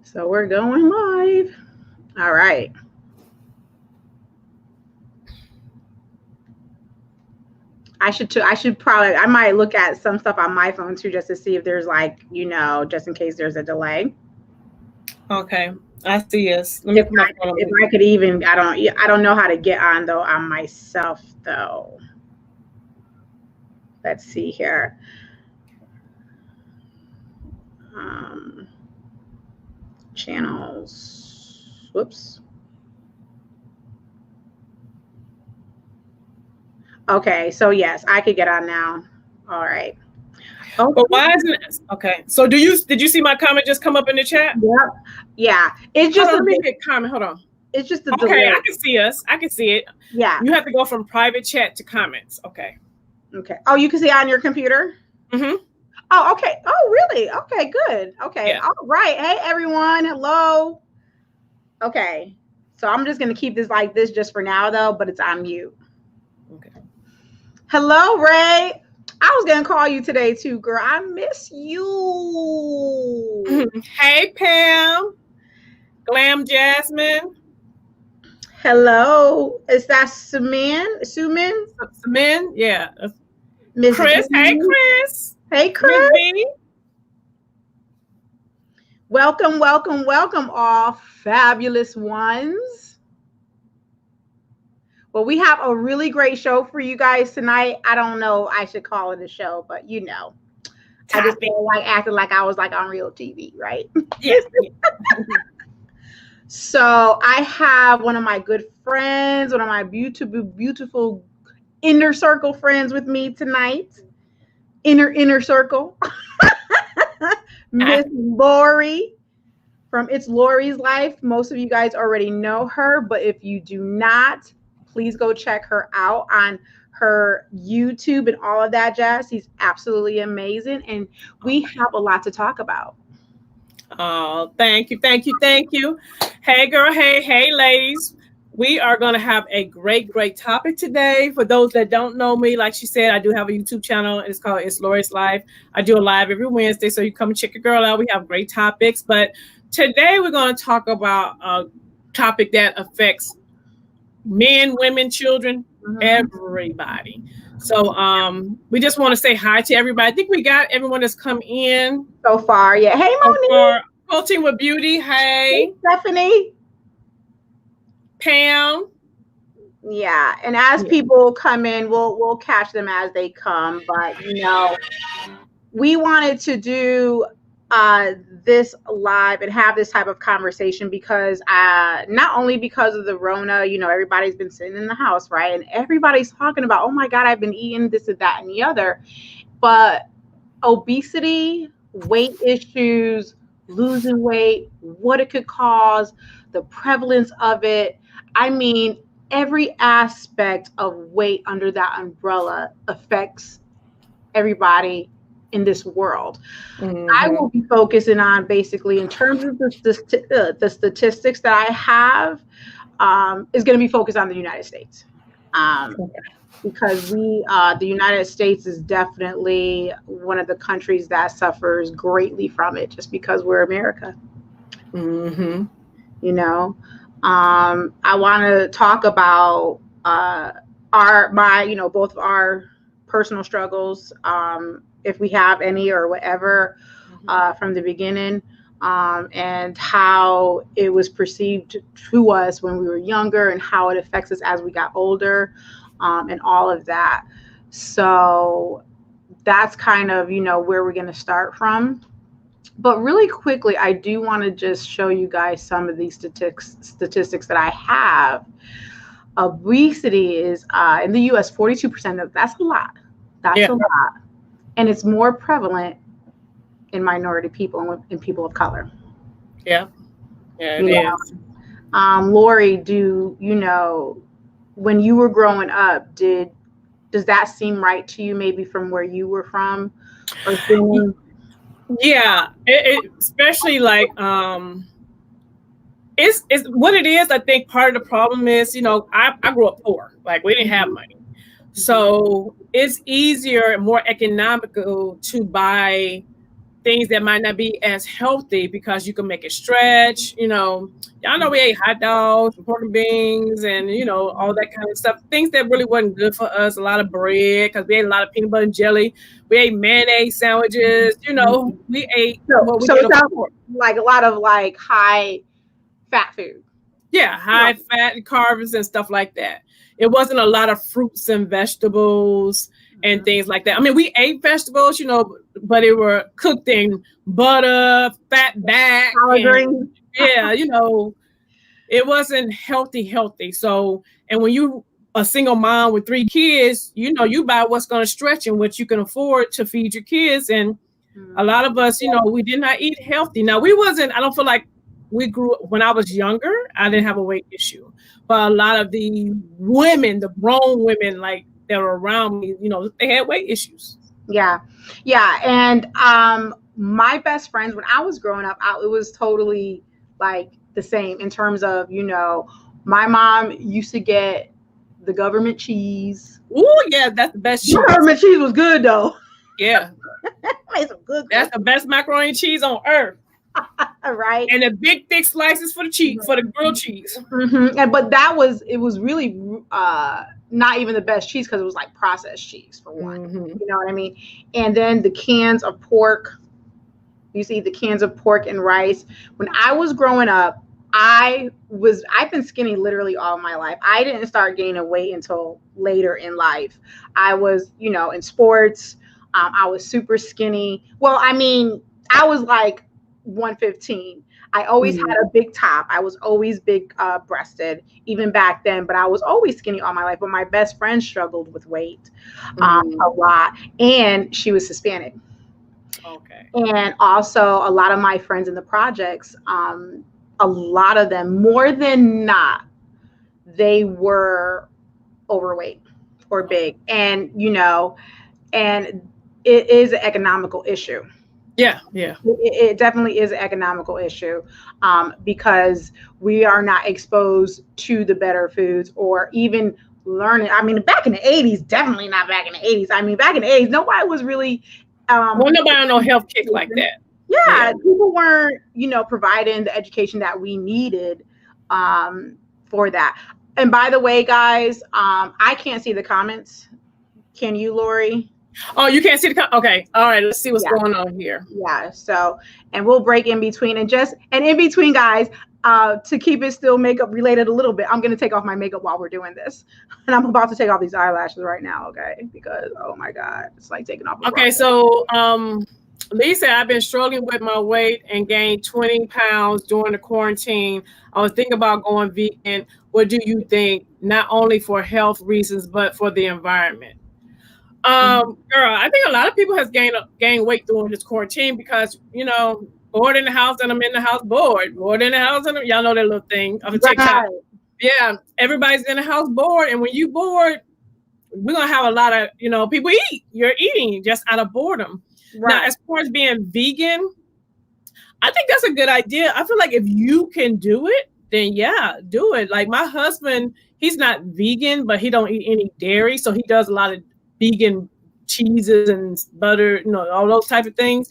So we're going live. All right. I might look at some stuff on my phone too, just to see if there's just in case there's a delay. Okay. I see us. If I could even, I don't know how to get on though on myself though. Let's see here. Channels. Whoops. Okay, so yes, I could get on now. All right. Okay. But why isn't it? Okay. So did you see my comment just come up in the chat? Yep. Yeah. It's just let me get comment. Hold on. It's just the okay. delay. I can see us. I can see it. Yeah. You have to go from private chat to comments. Okay. Okay. Oh, you can see on your computer? Mm-hmm. Oh, okay. Oh, really? Okay, good. Okay. Yeah. All right. Hey, everyone. Hello. Okay. So I'm just going to keep this like this just for now, though, but it's on mute. Okay. Hello, Ray. I was going to call you today, too, girl. I miss you. Hey, Pam. Glam Jasmine. Hello. Is that Suman? Suman? Yeah. Miss Chris. B. Hey, Chris. Hey, Chris. Welcome, welcome, welcome, all fabulous ones. Well, we have a really great show for you guys tonight. I don't know, I should call it a show, but you know, I just feel like acting like I was like on real TV, right? Yes. So I have one of my good friends, one of my beautiful inner circle friends with me tonight. Inner circle. Miss Lori from It's Lori's Life. Most of you guys already know her, but if you do not, please go check her out on her YouTube and all of that jazz. She's absolutely amazing, and we have a lot to talk about. Oh, thank you. Hey, girl. Hey, ladies. We are going to have a great topic today. For those that don't know me, like she said, I do have a YouTube channel. It's called It's Lori's Life. I do a live every Wednesday, so you come and check your girl out. We have great topics. But today we're going to talk about a topic that affects men, women, children, everybody. So we just want to say hi to everybody. I think we got everyone that's come in so far. Yeah. Hey, Monique. Coaching with Beauty. Hey, Stephanie. Pam. Yeah, and as people come in, we'll catch them as they come. But you know, we wanted to do this live and have this type of conversation because not only because of the Rona, you know, everybody's been sitting in the house, right? And everybody's talking about, oh my God, I've been eating this and that and the other. But obesity, weight issues, losing weight, what it could cause, the prevalence of it. I mean, every aspect of weight under that umbrella affects everybody in this world. I will be focusing on basically in terms of the statistics that I have is going to be focused on the United States. Because the United States is definitely one of the countries that suffers greatly from it just because we're America. You know, I want to talk about both of our personal struggles, if we have any or whatever, from the beginning, and how it was perceived to us when we were younger and how it affects us as we got older, and all of that. So that's kind of, where we're going to start from. But really quickly, I do want to just show you guys some of these statistics that I have. Obesity is in the U.S. 42% of that's a lot. That's a lot, and it's more prevalent in minority people and people of color. Yeah, it is. Lori, when you were growing up, does that seem right to you? Maybe from where you were from, or feeling? Yeah, it especially like it's what it is. I think part of the problem is, I grew up poor. Like, we didn't have money, so it's easier and more economical to buy things that might not be as healthy because you can make it stretch. Y'all know we ate hot dogs, pork and beans, and all that kind of stuff. Things that really wasn't good for us. A lot of bread because we ate a lot of peanut butter and jelly. We ate mayonnaise sandwiches. We ate what we So could it sounds afford. like a lot of like high fat food. Yeah, high fat carbs and stuff like that. It wasn't a lot of fruits and vegetables and things like that. I mean, we ate vegetables, but they were cooked in butter, fat back. Yeah, it wasn't healthy. So, and when you a single mom with 3 kids, you buy what's going to stretch and what you can afford to feed your kids. And a lot of us, we did not eat healthy. Now, I don't feel like we grew when I was younger. I didn't have a weight issue, but a lot of the women, the grown women, like that were around me, they had weight issues. Yeah. And my best friends, when I was growing up, it was totally like the same in terms of, my mom used to get the government cheese. Oh yeah, that's the best cheese. Government cheese was good though. Yeah. Made some good. That's the best macaroni and cheese on earth. Right. And the big thick slices for the cheese, for the grilled cheese. But it was really not even the best cheese because it was like processed cheese for one. You know what I mean? And then the cans of pork. You see the cans of pork and rice. When I was growing up, I've been skinny literally all my life. I didn't start gaining weight until later in life. I was, in sports. I was super skinny. Well, I mean, I was like 115. I always had a big top. I was always big breasted, even back then, but I was always skinny all my life. But my best friend struggled with weight a lot, and she was Hispanic. Okay. And also a lot of my friends in the projects, a lot of them, more than not, they were overweight or big. And, and it is an economical issue. Yeah. It definitely is an economical issue because we are not exposed to the better foods or even learning. I mean, back in the 80s, definitely not back in the 80s. I mean, back in the 80s, nobody was really... nobody on no health kick like that. Yeah, people weren't, providing the education that we needed for that. And by the way, guys, I can't see the comments. Can you, Lori? Oh, you can't see the comments? Okay. All right. Let's see what's going on here. Yeah. So, and we'll break in between and in between, guys, to keep it still makeup related a little bit, I'm going to take off my makeup while we're doing this. And I'm about to take off these eyelashes right now. Okay. Because, oh my God, it's like taking off. Okay. So, Lisa, I've been struggling with my weight and gained 20 pounds during the quarantine. I was thinking about going vegan. What do you think? Not only for health reasons, but for the environment. Girl, I think a lot of people has gained weight during this quarantine because, bored in the house and I'm in the house bored. Bored in the house and y'all know that little thing of the TikTok. Yeah, everybody's in the house bored. And when you bored, we're going to have a lot of, people eat. You're eating just out of boredom. Right. Now, as far as being vegan, I think that's a good idea. I feel like if you can do it, then yeah, do it. Like my husband, he's not vegan, but he don't eat any dairy. So he does a lot of vegan cheeses and butter, all those type of things.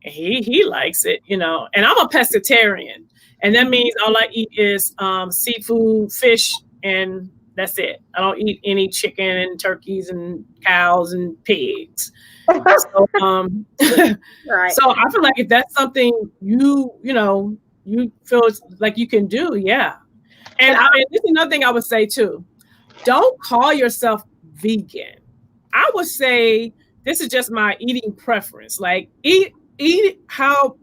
And he likes it, and I'm a pescatarian. And that means all I eat is seafood, fish, and that's it. I don't eat any chicken and turkeys and cows and pigs. So, right. So I feel like if that's something you feel like you can do, yeah. And this is another thing I would say too. Don't call yourself vegan. I would say this is just my eating preference. Like eat how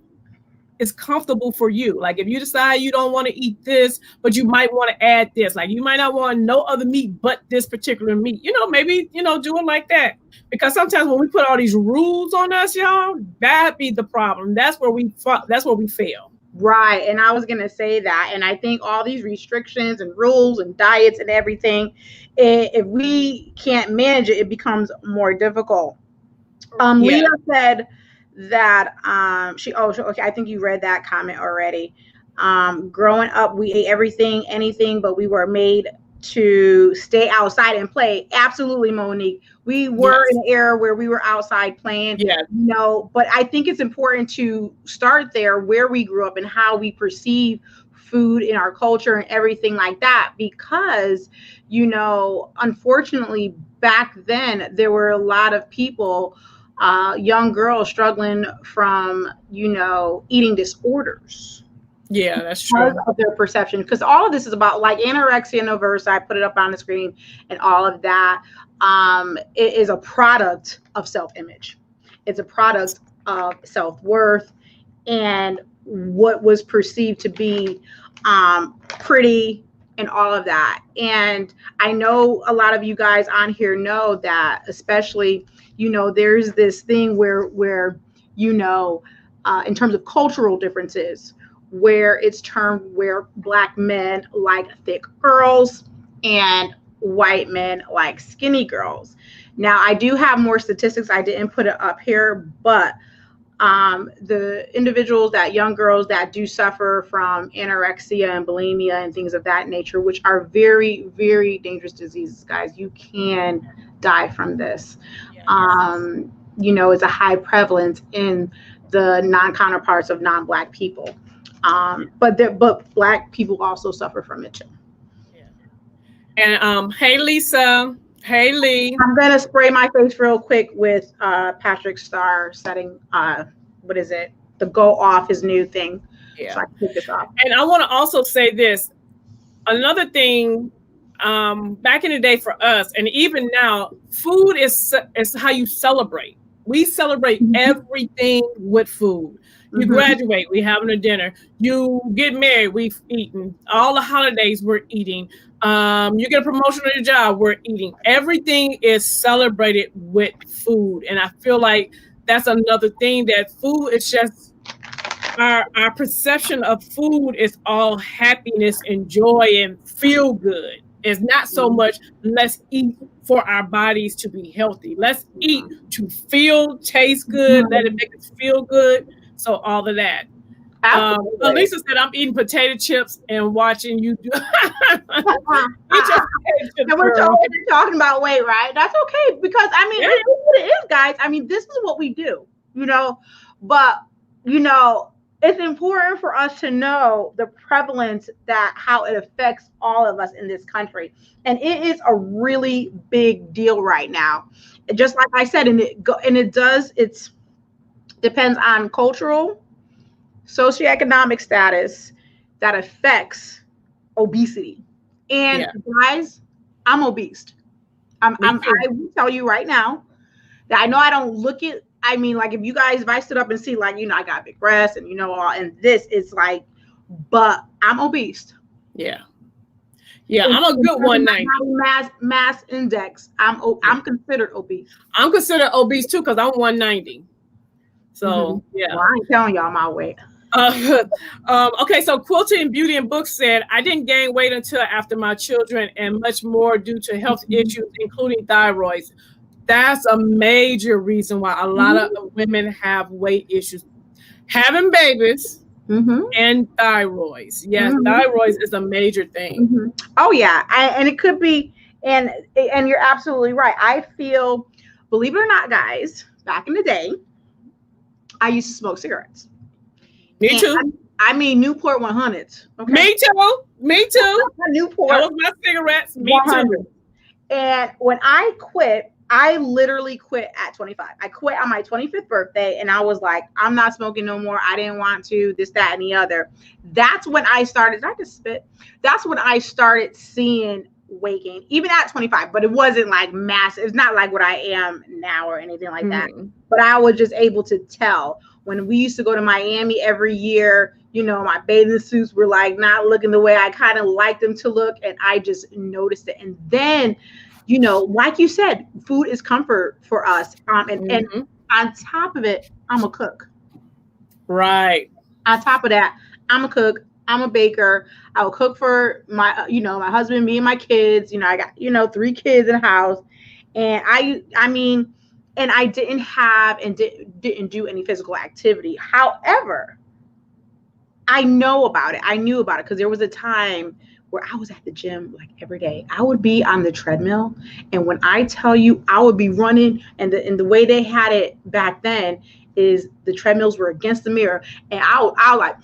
it's comfortable for you. Like if you decide you don't want to eat this, but you might want to add this. Like you might not want no other meat but this particular meat. Maybe do it like that. Because sometimes when we put all these rules on us, y'all, that be the problem. That's where we fail. Right. And I was going to say that. And I think all these restrictions and rules and diets and everything, if we can't manage it, it becomes more difficult. Leah said that okay, I think you read that comment already. Growing up, we ate everything, anything, but we were made to stay outside and play. Absolutely, Monique. We were in an era where we were outside playing, but I think it's important to start there where we grew up and how we perceive food in our culture and everything like that, because, unfortunately, back then, there were a lot of people, young girls struggling from, eating disorders. Yeah, that's true. Because of their perception, because all of this is about like anorexia nervosa. I put it up on the screen, and all of that. It is a product of self-image. It's a product of self-worth and what was perceived to be pretty and all of that. And I know a lot of you guys on here know that, especially, there's this thing where in terms of cultural differences, where it's termed where Black men like thick girls and white men like skinny girls. Now, I do have more statistics. I didn't put it up here, but the individuals, young girls that do suffer from anorexia and bulimia and things of that nature, which are very, very dangerous diseases, guys. You can die from this. It's a high prevalence in the non-counterparts of non-Black people. But Black people also suffer from it too. And hey, Lisa. Hey, Lee. I'm gonna spray my face real quick with Patrick Starr setting what is it? The go off his new thing. Yeah. So I can take this off. And I want to also say this. Another thing, back in the day for us, and even now, food is how you celebrate. We celebrate everything with food. You graduate, we having a dinner. You get married, we've eaten. All the holidays, we're eating. You get a promotion on your job, we're eating. Everything is celebrated with food. And I feel like that's another thing, that food is just, our perception of food is all happiness and joy and feel good. It's not so much let's eat for our bodies to be healthy. Let's eat to feel, taste good, let it make us feel good. So all of that. Lisa said, I'm eating potato chips and watching you do. And we're talking about weight, right? That's okay, because it is what it is, guys. This is what we do, but it's important for us to know the prevalence, that how it affects all of us in this country. And it is a really big deal right now. Just like I said, it depends on cultural, socioeconomic status that affects obesity. And guys, I'm obese. I will tell you right now that I know I don't look it. Like if I stood up and see, I got big breasts and and this is but I'm obese. Yeah. Yeah, I'm a good 190. Mass index. I'm considered obese. I'm considered obese too, because I'm 190. So yeah. Well, I ain't telling y'all my weight. Okay, so Quilting and Beauty and Books said, I didn't gain weight until after my children, and much more due to health issues, including thyroids. That's a major reason why a lot of women have weight issues. Having babies and thyroids. Yes, thyroids is a major thing. Oh, yeah. And it could be, and you're absolutely right. I feel, believe it or not, guys, back in the day, I used to smoke cigarettes. Me too. Newport 100s. Okay? Me too. Newport. That was my cigarettes. Me 100. Too. And when I quit, I literally quit at 25. I quit on my 25th birthday, and I was like, I'm not smoking no more. I didn't want to, this, that, and the other. That's when I started. Did I just spit? That's when I started seeing weight gain, even at 25, but it wasn't like massive. It's not like what I am now or anything like that. But I was just able to tell. When we used to go to Miami every year, my bathing suits were not looking the way I kind of liked them to look. And I just noticed it. And then, like you said, food is comfort for us. And on top of it, I'm a cook. Right. On top of that, I'm a cook. I'm a baker. I will cook for my, my husband, me and my kids. I got, 3 kids in the house. And and I didn't have and didn't do any physical activity. However, I know about it. I knew about it because there was a time where I was at the gym like every day. I would be on the treadmill, and when I tell you, I would be running, and the way they had it back then is the treadmills were against the mirror, and I was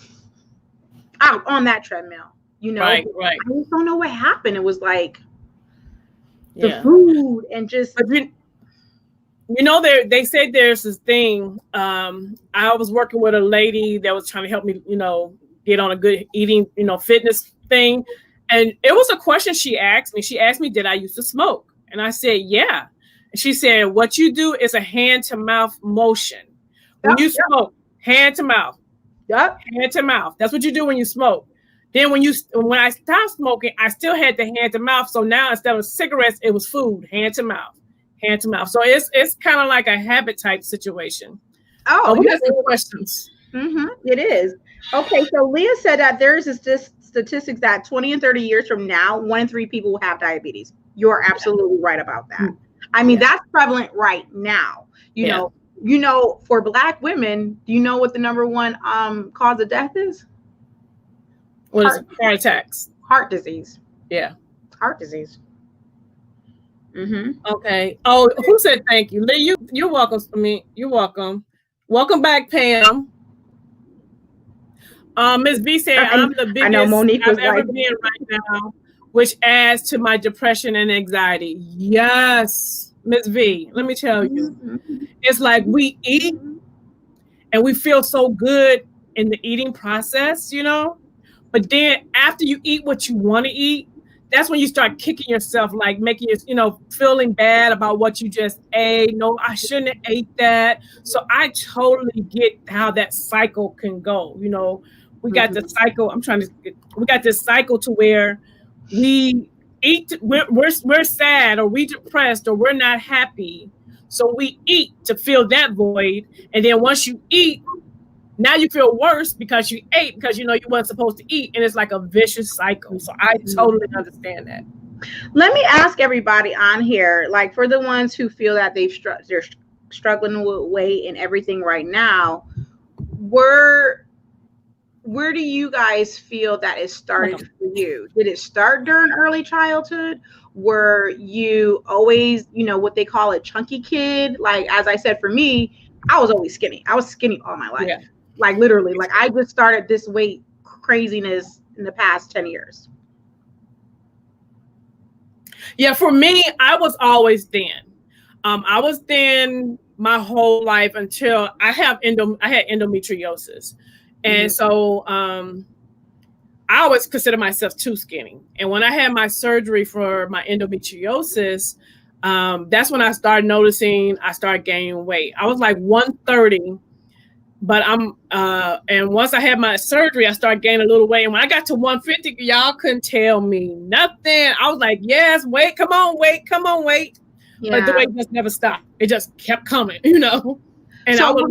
on that treadmill, Right. I just don't know what happened. It was like the Yeah. food and just. But they say there's this thing. I was working with a lady that was trying to help me, get on a good eating, fitness thing. And it was a question she asked me. She asked me, did I used to smoke? And I said, yeah. And she said, what you do is a hand to mouth motion. When you smoke, hand to mouth. Yep. Hand to mouth. That's what you do when you smoke. Then when I stopped smoking, I still had the hand to mouth. So now instead of cigarettes, it was food, hand to mouth. Hand to mouth. So it's kind of like a habit type situation. We got some questions. Mm-hmm. It is. Okay, so Leah said that there's this statistics that 20 and 30 years from now, 1 in 3 people will have diabetes. You're absolutely right about that. I mean, that's prevalent right now. You know, for Black women, do you know what the number one cause of death is? What is it? Heart attacks. Heart disease. Yeah. Heart disease. Mm-hmm. Okay. Oh, who said thank you? Lee, you're welcome. You're welcome. Welcome back, Pam. Ms. V said, I'm the biggest I've ever been right now, which adds to my depression and anxiety. Yes, Ms. V, let me tell you. It's like we eat and we feel so good in the eating process, but then after you eat what you want to eat, that's when you start kicking yourself, like making you, feeling bad about what you just ate. No, I shouldn't have ate that. So I totally get how that cycle can go. We got the cycle. We got this cycle to where we eat, we're sad or we depressed or we're not happy. So we eat to fill that void. And then once you eat, now you feel worse because you ate because you weren't supposed to eat, and it's like a vicious cycle. So I totally understand that. Let me ask everybody on here, like for the ones who feel that they're struggling with weight and everything right now, where do you guys feel that it started for you? Did it start during early childhood? Were you always, what they call a chunky kid? Like, as I said, for me, I was always skinny. I was skinny all my life. Yeah. Like literally, like I just started this weight craziness in the past 10 years. Yeah, for me, I was always thin. I was thin my whole life until I had endometriosis. And so I always consider myself too skinny. And when I had my surgery for my endometriosis, that's when I started noticing I started gaining weight. I was like 130. But and once I had my surgery, I started gaining a little weight. And when I got to 150, y'all couldn't tell me nothing. I was like, yes, weight, come on, weight. Yeah. But the weight just never stopped. It just kept coming, And so I was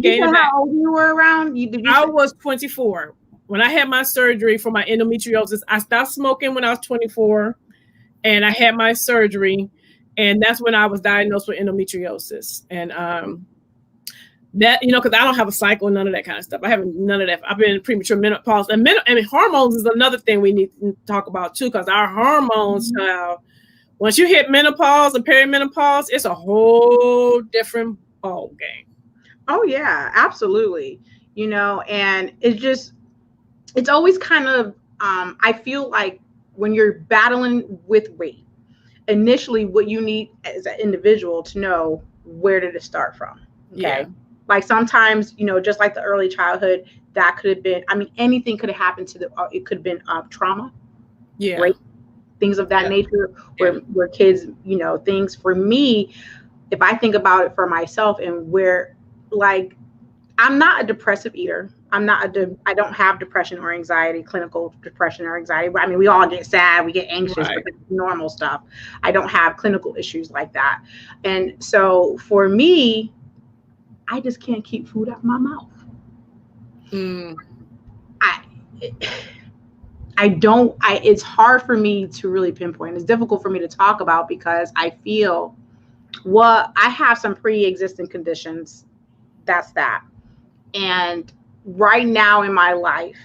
gaining back. How old you were around? I was 24. When I had my surgery for my endometriosis, I stopped smoking when I was 24. And I had my surgery. And that's when I was diagnosed with endometriosis. And that, because I don't have a cycle, none of that kind of stuff. I haven't none of that. I've been in premature menopause. And hormones is another thing we need to talk about too, because our hormones, once you hit menopause and perimenopause, it's a whole different ball game. Oh yeah, absolutely. And it's always kind of, I feel like when you're battling with weight, initially what you need as an individual to know, where did it start from? Okay. Yeah. Like sometimes, just like the early childhood, that could have been, anything could have happened it could have been trauma, rape, things of that nature, where kids, things. For me, if I think about it for myself and where, like, I'm not a depressive eater. I don't have depression or anxiety, clinical depression or anxiety. We all get sad, we get anxious, but it's normal stuff. I don't have clinical issues like that. And so for me, I just can't keep food out of my mouth. It's hard for me to really pinpoint. It's difficult for me to talk about because I feel, I have some pre-existing conditions. That's that. And right now in my life,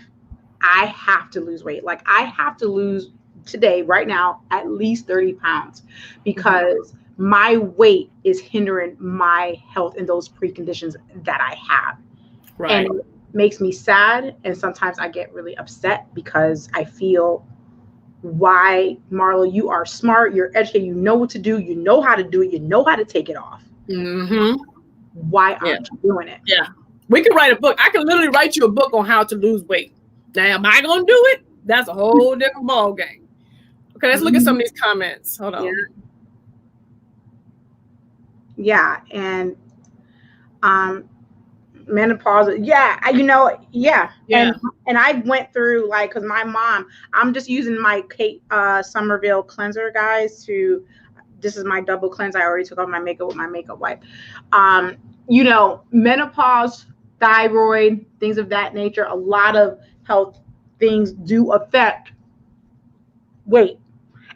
I have to lose weight. Like I have to lose today, right now, at least 30 pounds because my weight is hindering my health in those preconditions that I have. Right. And it makes me sad. And sometimes I get really upset because I feel, why, Marlo, you are smart, you're educated, you know what to do, you know how to do it, you know how to take it off. Why aren't you doing it? Yeah. We can write a book. I can literally write you a book on how to lose weight. Now, am I going to do it? That's a whole different ball game. Okay, let's look at some of these comments. Hold on. Yeah, and menopause. Yeah, And I went through, like, because my mom, I'm just using my Kate Somerville cleanser, guys. This is my double cleanse. I already took off my makeup with my makeup wipe. Menopause, thyroid, things of that nature. A lot of health things do affect weight.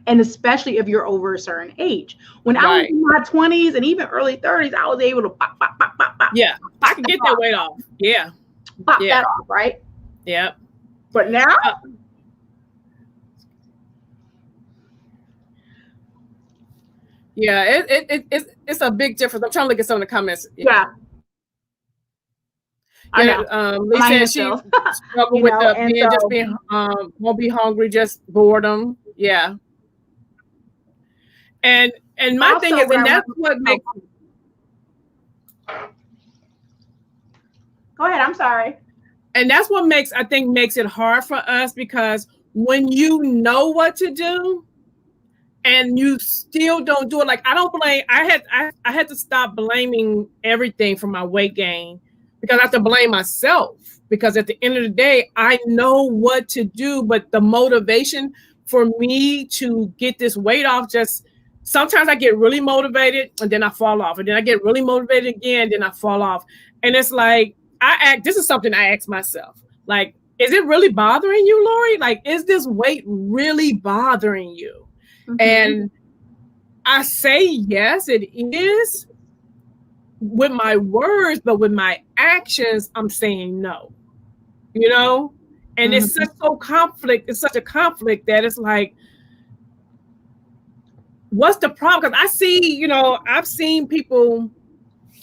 And especially if you're over a certain age. When I was in my 20s and even early 30s, I was able to pop. Yeah, I can get that weight off. Yeah. Pop that off, right? Yeah. But now? Yeah, it's a big difference. I'm trying to look at some of the comments. Yeah. Lisa, she struggled with being won't be hungry, just boredom. Yeah. And my thing is, and that's what makes. Go ahead. I'm sorry. And that's what makes it hard for us, because when you know what to do and you still don't do it, like I don't blame. I had to stop blaming everything for my weight gain, because I have to blame myself, because at the end of the day, I know what to do, but the motivation for me to get this weight off, just sometimes I get really motivated and then I fall off, and then I get really motivated again, then I fall off. And it's like, this is something I ask myself, like, is it really bothering you, Lori? Like, is this weight really bothering you? And I say, yes, it is with my words, but with my actions, I'm saying no, and it's such a conflict that it's like, what's the problem? Because I see, I've seen people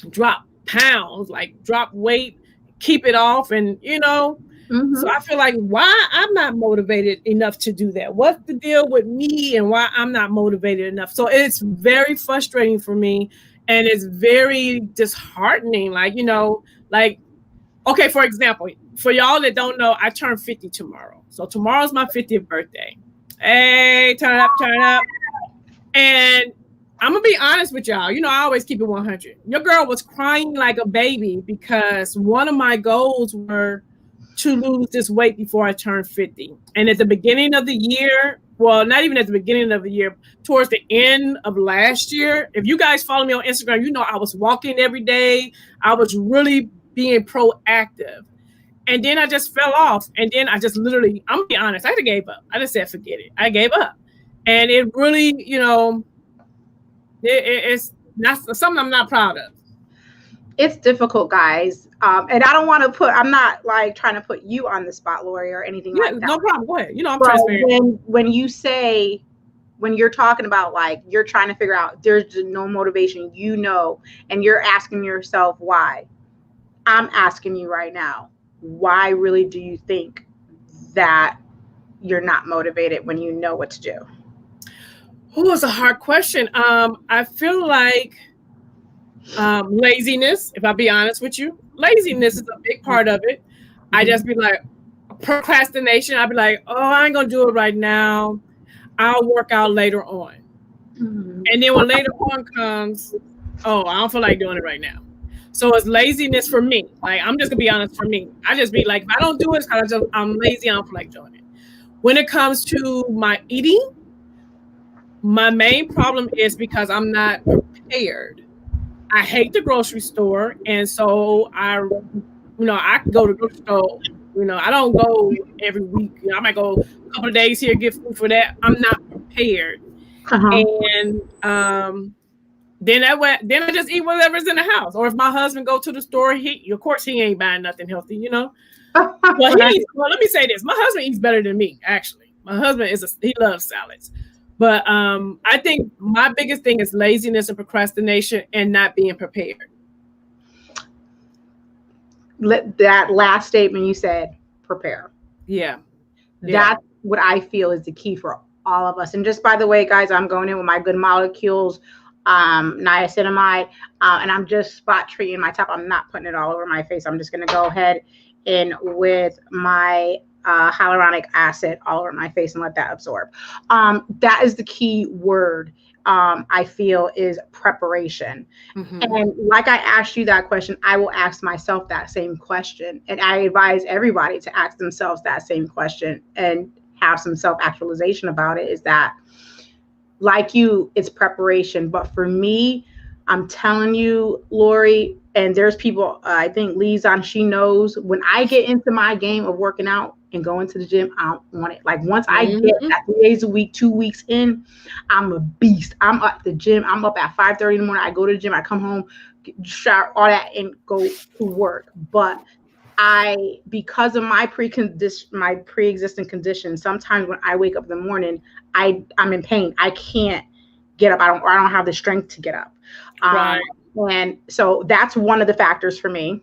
drop pounds, like drop weight, keep it off, and so I feel like, why I'm not motivated enough to do that? What's the deal with me, and why I'm not motivated enough? So it's very frustrating for me, and it's very disheartening. Like, okay, for example, for y'all that don't know, I turn 50 tomorrow. So tomorrow's my 50th birthday. Hey, turn up. And I'm going to be honest with y'all. I always keep it 100. Your girl was crying like a baby because one of my goals were to lose this weight before I turned 50. And at the beginning of the year, well, not even at the beginning of the year, towards the end of last year, if you guys follow me on Instagram, I was walking every day. I was really being proactive. And then I just fell off. And then I just literally, I'm going to be honest, I just gave up. I just said, forget it. I gave up. And it really, it's not something I'm not proud of. It's difficult, guys. And I don't want to I'm not like trying to put you on the spot, Lori, or anything like that. No problem. Go ahead. I'm transparent. When you're talking about, like, you're trying to figure out there's no motivation, and you're asking yourself why. I'm asking you right now, why really do you think that you're not motivated when you know what to do? Oh, it's a hard question. I feel like laziness, if I'll be honest with you. Laziness is a big part of it. I just be like, procrastination. I'd be like, oh, I ain't going to do it right now. I'll work out later on. And then when later on comes, oh, I don't feel like doing it right now. So it's laziness for me. Like, I'm just going to be honest, for me. I just be like, if I don't do it, I'm lazy. I don't feel like doing it. When it comes to my eating, my main problem is because I'm not prepared. I hate the grocery store, and so I can go to the grocery store. I don't go every week. I might go a couple of days here, get food for that. I'm not prepared, and then I just eat whatever's in the house. Or if my husband go to the store, of course he ain't buying nothing healthy, Well, he eats, well, let me say this. My husband eats better than me, actually. My husband he loves salads. But I think my biggest thing is laziness and procrastination and not being prepared. That last statement you said, prepare. Yeah. That's what I feel is the key for all of us. And just by the way, guys, I'm going in with my Good Molecules niacinamide, and I'm just spot treating my top. I'm not putting it all over my face. I'm just going to go ahead in with my hyaluronic acid all over my face and let that absorb. That is the key word. I feel is preparation. Mm-hmm. And like I asked you that question, I will ask myself that same question. And I advise everybody to ask themselves that same question and have some self-actualization about it, is that, like you, it's preparation. But for me, I'm telling you, Lori, and there's people, I think Lee's on, she knows, when I get into my game of working out and going to the gym, I don't want it. Like once I get that 3 days a week, 2 weeks in, I'm a beast. I'm at the gym. I'm up at 5:30 in the morning. I go to the gym. I come home, shower, all that, and go to work. But because of my pre-existing condition, sometimes when I wake up in the morning, I'm in pain. I can't get up. I don't have the strength to get up. Right. And so that's one of the factors for me.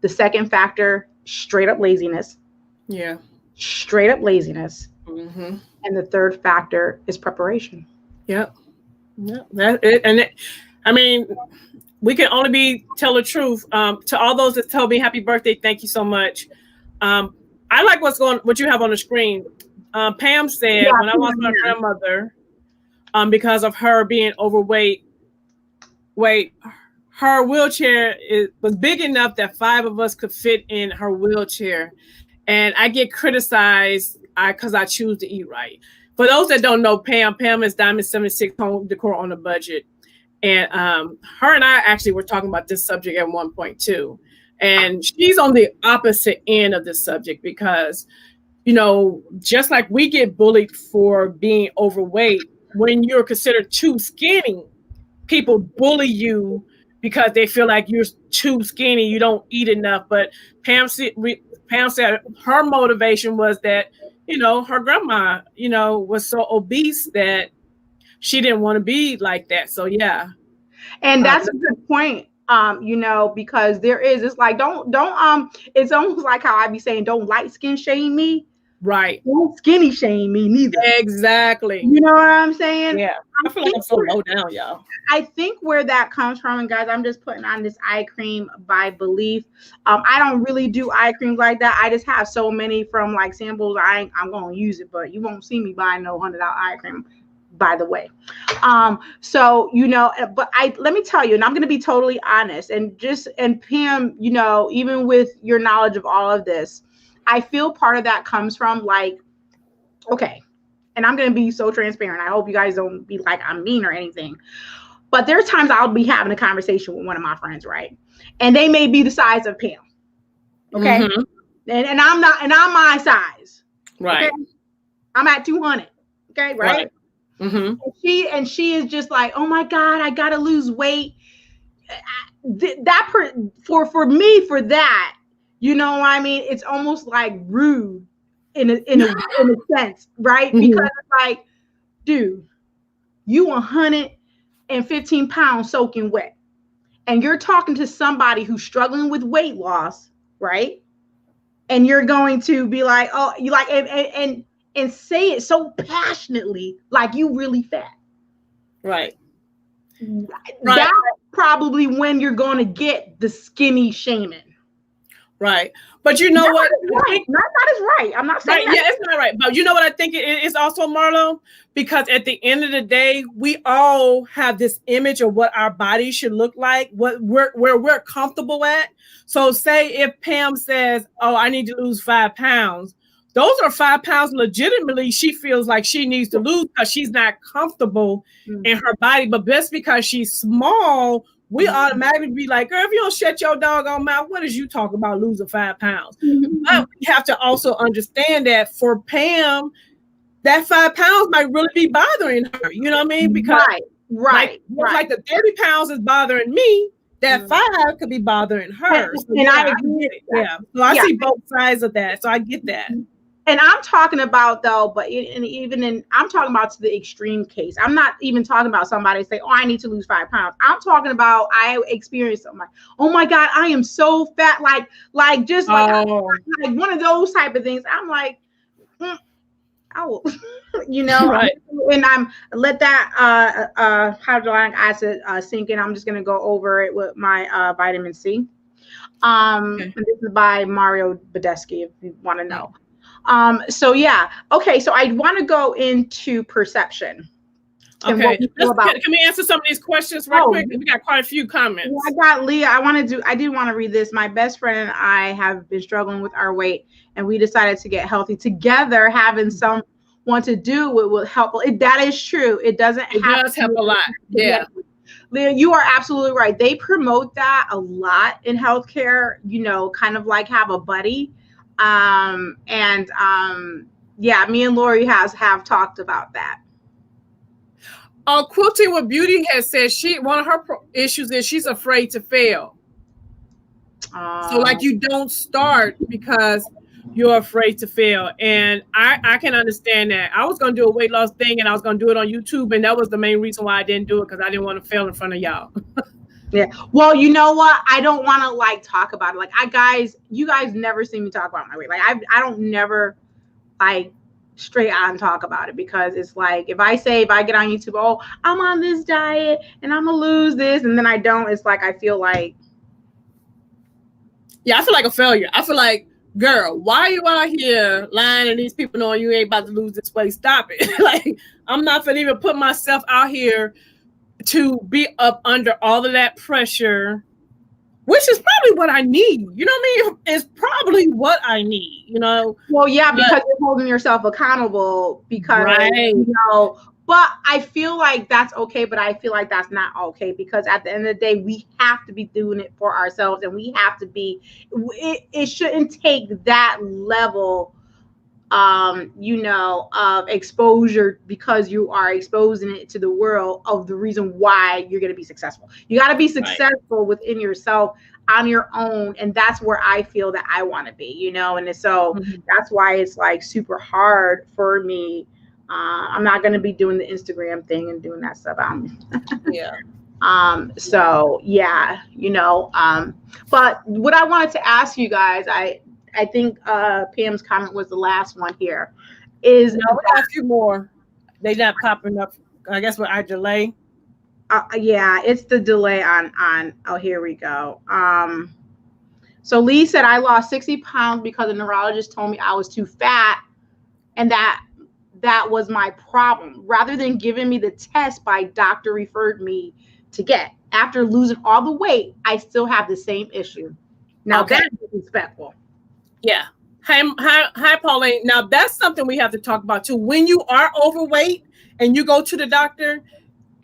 The second factor, straight up laziness. Yeah. Straight up laziness. Mm-hmm. And the third factor is preparation. Yep. Yeah. I mean, we can only tell the truth. To all those that told me happy birthday, thank you so much. I like what you have on the screen. Pam said, when I lost my grandmother, because of her being overweight, her wheelchair was big enough that 5 of us could fit in her wheelchair. And I get criticized because I choose to eat right. For those that don't know, Pam is Diamond 76 Home Decor on a Budget. And her and I actually were talking about this subject at one point too. And she's on the opposite end of this subject because, just like we get bullied for being overweight, when you're considered too skinny, people bully you because they feel like you're too skinny, you don't eat enough. But Pam said her motivation was that, her grandma, was so obese that she didn't want to be like that. So, yeah. And that's a good point, because it's like, don't, it's almost like how I be saying, don't light skin shame me. Right. Don't skinny shame me neither. Exactly. You know what I'm saying? Yeah. I feel like I'm so low down, y'all. I think where that comes from, and guys, I'm just putting on this eye cream by Belief. I don't really do eye creams like that. I just have so many from like samples. I'm going to use it, but you won't see me buying no $100 eye cream, by the way. So, but let me tell you, and I'm going to be totally honest, and Pam, even with your knowledge of all of this, I feel part of that comes from like, okay, and I'm going to be so transparent. I hope you guys don't be like I'm mean or anything, but there's times I'll be having a conversation with one of my friends, right? And they may be the size of Pam. Okay. Mm-hmm. And I'm my size. Right. Okay? I'm at 200. Okay. Right. Mm-hmm. And she is just like, oh my God, I got to lose weight. For me, for that, you know what I mean? It's almost like rude in a sense, right? Mm-hmm. Because it's like, dude, you 115 pounds soaking wet. And you're talking to somebody who's struggling with weight loss, right? And you're going to be like, oh, you like, and say it so passionately, like you really fat. Right. That's probably when you're going to get the skinny shaming. Right. But you know not what? Right. Not is right. I'm not saying right. Yeah, it's not right. But you know what I think it is also, Marlo? Because at the end of the day, we all have this image of what our body should look like, where we're comfortable at. So say if Pam says, oh, I need to lose 5 pounds. Those are 5 pounds legitimately she feels like she needs to lose because she's not comfortable in her body. But just because she's small, we automatically be like, girl, if you don't shut your doggone mouth, what is you talking about losing 5 pounds? But we have to also understand that for Pam, that 5 pounds might really be bothering her. You know what I mean? Because right. Like the 30 pounds is bothering me, that 5 could be bothering her. So and I I agree. get it. Yeah. So I see both sides of that. So I get that. And I'm talking about though, I'm talking about to the extreme case. I'm not even talking about somebody say, "Oh, I need to lose 5 pounds." I'm talking about I experienced something like, "Oh my God, I am so fat," like one of those type of things. I'm like, I will, right. And I'm let that hyaluronic acid sink in. I'm just gonna go over it with my vitamin C. And this is by Mario Badeschi, if you want to know. So yeah, okay. So I want to go into perception. Okay. Can we answer some of these questions right quick? We got quite a few comments. I got Leah. I did want to read this. My best friend and I have been struggling with our weight, and we decided to get healthy together. Having someone to do it will help. That is true. It does help a lot. Yeah. Leah, you are absolutely right. They promote that a lot in healthcare, kind of like have a buddy. Yeah, me and Lori have talked about that. Quilting with Beauty has said one of her issues is she's afraid to fail. So like you don't start because you're afraid to fail. And I can understand that. I was going to do a weight loss thing and I was going to do it on YouTube. And that was the main reason why I didn't do it, because I didn't want to fail in front of y'all. Yeah. Well, you know what? I don't want to talk about it. Like you guys never see me talk about my weight. Like I don't never straight on talk about it, because it's like if I get on YouTube, oh, I'm on this diet and I'm gonna lose this, and then I don't, it's like I feel like a failure. I feel like, girl, why are you out here lying and these people knowing you ain't about to lose this weight? Stop it. Like, I'm not gonna even put myself out here to be up under all of that pressure, which is probably what I need. You know what I mean? It's probably what I need, Well, yeah, because you're holding yourself accountable, because, but I feel like that's okay, but I feel like that's not okay, because at the end of the day, we have to be doing it for ourselves, and we have to be, it shouldn't take that level of exposure, because you are exposing it to the world of the reason why you're going to be successful. You got to be successful within yourself on your own. And that's where I feel that I want to be, and so that's why it's super hard for me. I'm not going to be doing the Instagram thing and doing that stuff. Yeah. So yeah, but what I wanted to ask you guys, I think Pam's comment was the last one here. We got a few more. They're not popping up, I guess, with our delay. Yeah, it's the delay on. Oh, here we go. So Lee said, I lost 60 pounds because the neurologist told me I was too fat, and that was my problem. Rather than giving me the test my doctor referred me to get. After losing all the weight, I still have the same issue. Now that's disrespectful. Yeah. Hi, Pauline. Now that's something we have to talk about too. When you are overweight and you go to the doctor,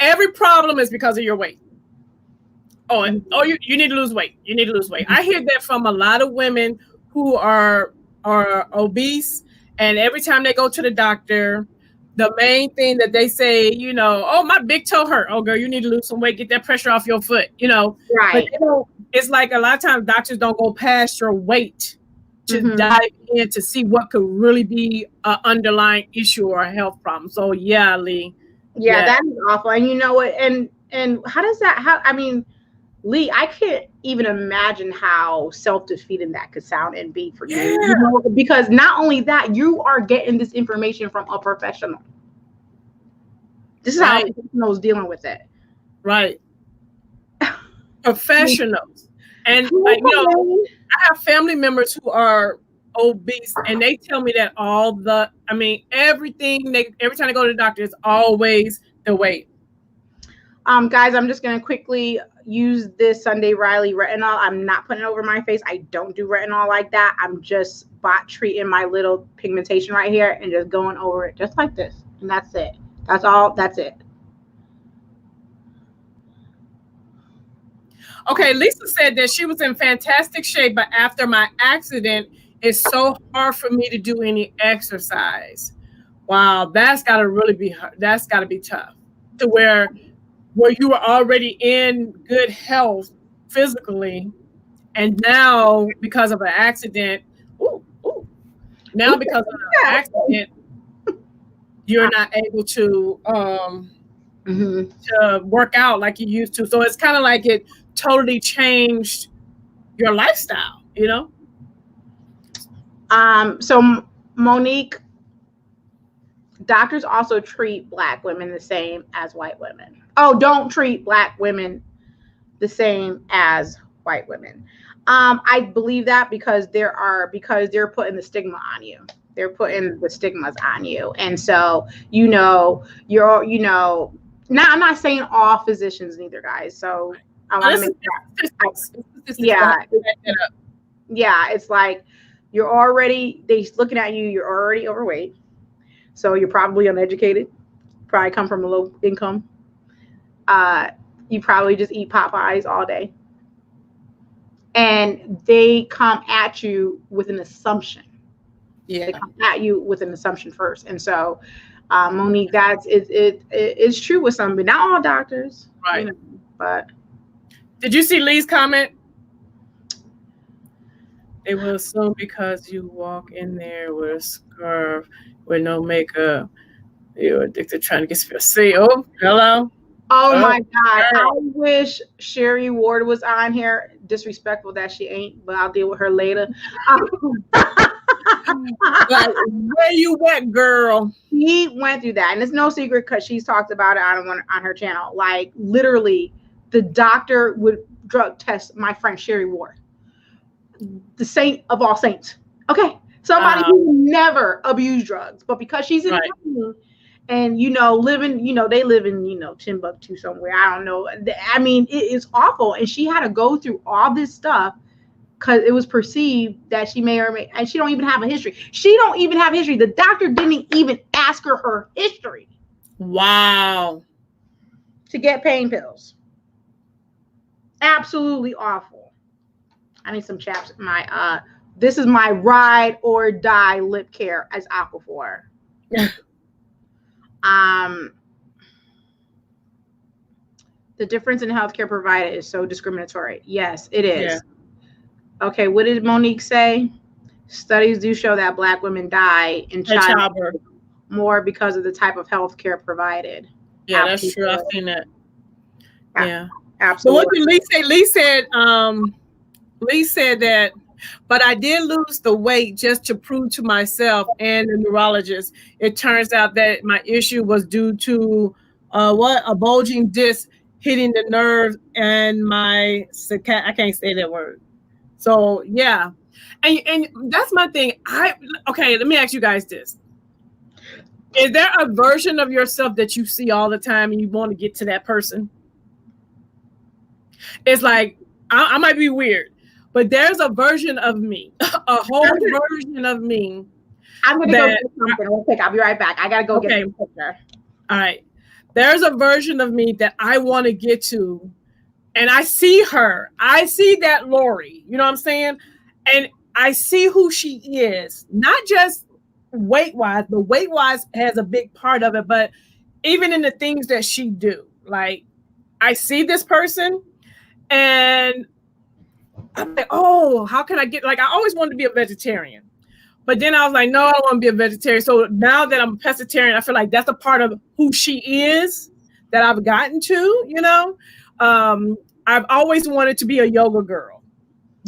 every problem is because of your weight. You need to lose weight. You need to lose weight. I hear that from a lot of women who are obese, and every time they go to the doctor, the main thing that they say, oh, my big toe hurt. Oh, girl, you need to lose some weight. Get that pressure off your foot. Right. But it's like a lot of times doctors don't go past your weight to dive in to see what could really be an underlying issue or a health problem. So yeah, Lee. Yeah, that is awful. And you know what? And how does that? Lee, I can't even imagine how self-defeating that could sound and be for you. Because not only that, you are getting this information from a professional. This is how a professional is dealing with it. Right. Professionals. And I have family members who are obese, and they tell me that every time they go to the doctor, it's always the weight. Guys, I'm just going to quickly use this Sunday Riley retinol. I'm not putting it over my face. I don't do retinol like that. I'm just treating my little pigmentation right here and just going over it just like this. And that's it. That's all. That's it. Okay, Lisa said that she was in fantastic shape, but after my accident, it's so hard for me to do any exercise. Wow, that's got to really be hard. That's got to be tough. To where you were already in good health, physically, and now because of an accident, because of an accident, you're not able to to work out like you used to. So it's kind of like it totally changed your lifestyle, you know? So Monique, doctors also treat Black women the same as white women. Oh, don't treat Black women the same as white women. I believe that because they're putting the stigma on you. They're putting the stigmas on you. And so, now I'm not saying all physicians neither, guys. So I want to make that. Yeah, it's like they looking at you, you're already overweight. So you're probably uneducated, probably come from a low income. You probably just eat Popeyes all day. And they come at you with an assumption. Yeah. They come at you with an assumption first. And so, Monique, it's true with some, but not all doctors. Right. But did you see Lee's comment? They will assume because you walk in there with a scarf with no makeup, you're addicted trying to get see. Oh, hello. Oh my God. I wish Sherry Ward was on here. Disrespectful that she ain't, but I'll deal with her later. Like, where you went, girl? She went through that, and it's no secret because she's talked about it on her channel. Like, literally, the doctor would drug test my friend Sherry Ward, the saint of all saints. Okay, somebody who never abused drugs, but because she's in pain and living, they live in Timbuktu somewhere. I don't know. I mean, it is awful, and she had to go through all this stuff because it was perceived that she may or may, and she don't even have a history. She don't even have history. The doctor didn't even ask her history. Wow. To get pain pills. Absolutely awful. I need some chaps. This is my ride or die lip care as Aquaphor. The difference in healthcare provided is so discriminatory. Yes, it is. Yeah. Okay, what did Monique say? Studies do show that Black women die in childbirth more because of the type of healthcare provided. Yeah, absolutely. That's true. I've seen that. Yeah, absolutely. But what did Lee say? Lee said that, but I did lose the weight just to prove to myself and the neurologist. It turns out that my issue was due to a bulging disc hitting the nerve and I can't say that word. So yeah, and that's my thing. Okay, let me ask you guys this: is there a version of yourself that you see all the time and you want to get to that person? It's like I might be weird, but there's a version of me, a whole version of me. I'm gonna go get something real quick. I'll be right back. I gotta go get a picture. All right, there's a version of me that I want to get to. And I see her. I see that Lori. You know what I'm saying? And I see who she is. Not just weight-wise, but weight-wise has a big part of it. But even in the things that she do. Like, I see this person and I'm like, oh, how can I get... Like, I always wanted to be a vegetarian. But then I was like, no, I don't want to be a vegetarian. So now that I'm a pescatarian, I feel like that's a part of who she is that I've gotten to, you know? I've always wanted to be a yoga girl.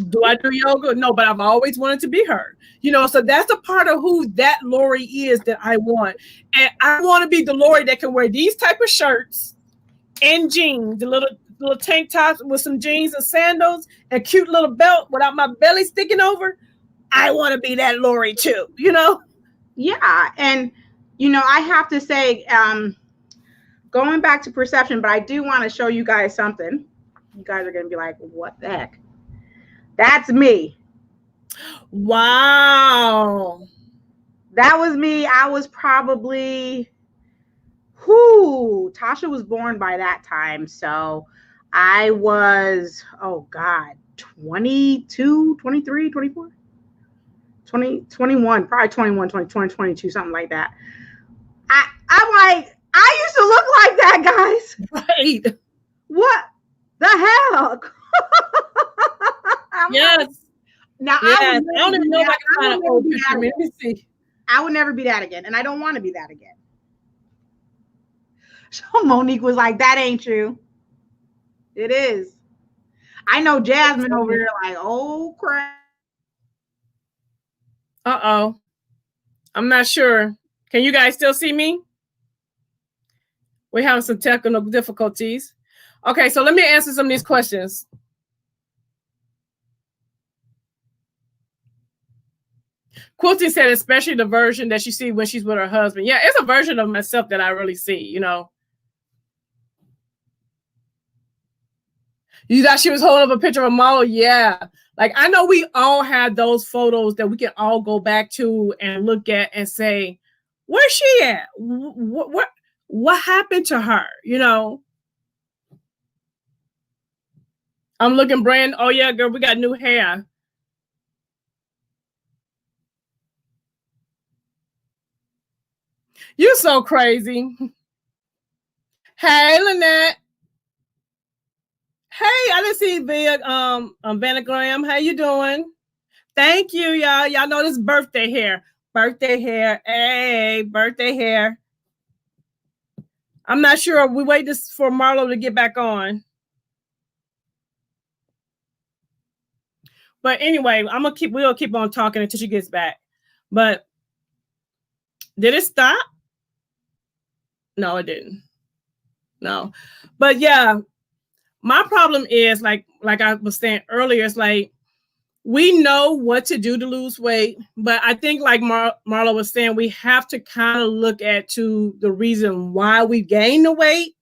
Do I do yoga? No, but I've always wanted to be her. You know, so that's a part of who that Lori is that I want. And I want to be the Lori that can wear these type of shirts and jeans, the little tank tops with some jeans and sandals and cute little belt without my belly sticking over. I want to be that Lori too, you know? Yeah. And, I have to say, going back to perception, but I do want to show you guys something. You guys are going to be like, what the heck? That's me. Wow. That was me. I was probably, Tasha was born by that time. So I was, 22, 23, 24, 20, 21, probably 21, 20, 22, something like that. I'm like, I used to look like that, guys. Right. What the hell? Yes. Like, now yes. I don't even know if I can find an old picture. Let me see. I would never be that again, and I don't want to be that again. So Monique was like, "That ain't true." It is. I know Jasmine over here like, "Oh crap." Uh-oh. I'm not sure. Can you guys still see me? We're having some technical difficulties. Okay, so let me answer some of these questions. Quilty said, especially the version that she see when she's with her husband. Yeah, it's a version of myself that I really see, you know. You thought she was holding up a picture of Marlo? Yeah. Like, I know we all had those photos that we can all go back to and look at and say, where's she at? What happened to her? You know? I'm looking brand. Oh, yeah, girl, we got new hair. You're so crazy. Hey, Lynette. Hey, I didn't see via Vanagram. How you doing? Thank you, y'all. Y'all know this birthday hair. Birthday hair. Hey, birthday hair. I'm not sure. We wait for Marlo to get back on. But anyway, we'll keep on talking until she gets back. But did it stop? No, it didn't. No. But yeah, my problem is like I was saying earlier, it's like we know what to do to lose weight, but I think like Marlo was saying, we have to kind of look at the reason why we gain the weight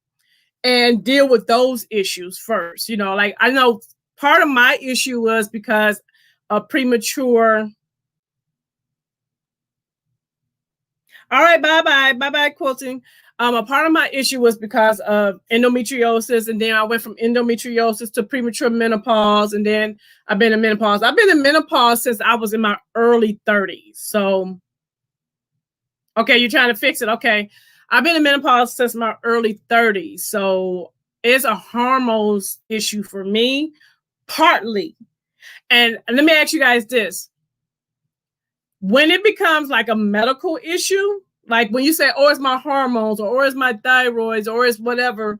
and deal with those issues first. You know, like I know part of my issue was because of premature. All right, bye-bye, quilting. A part of my issue was because of endometriosis, and then I went from endometriosis to premature menopause, and then I've been in menopause. I've been in menopause since I was in my early 30s. So, okay, you're trying to fix it. Okay, I've been in menopause since my early 30s. So it's a hormones issue for me, partly. And let me ask you guys this. When it becomes like a medical issue, like when you say, oh, it's my hormones or it's my thyroid or it's whatever,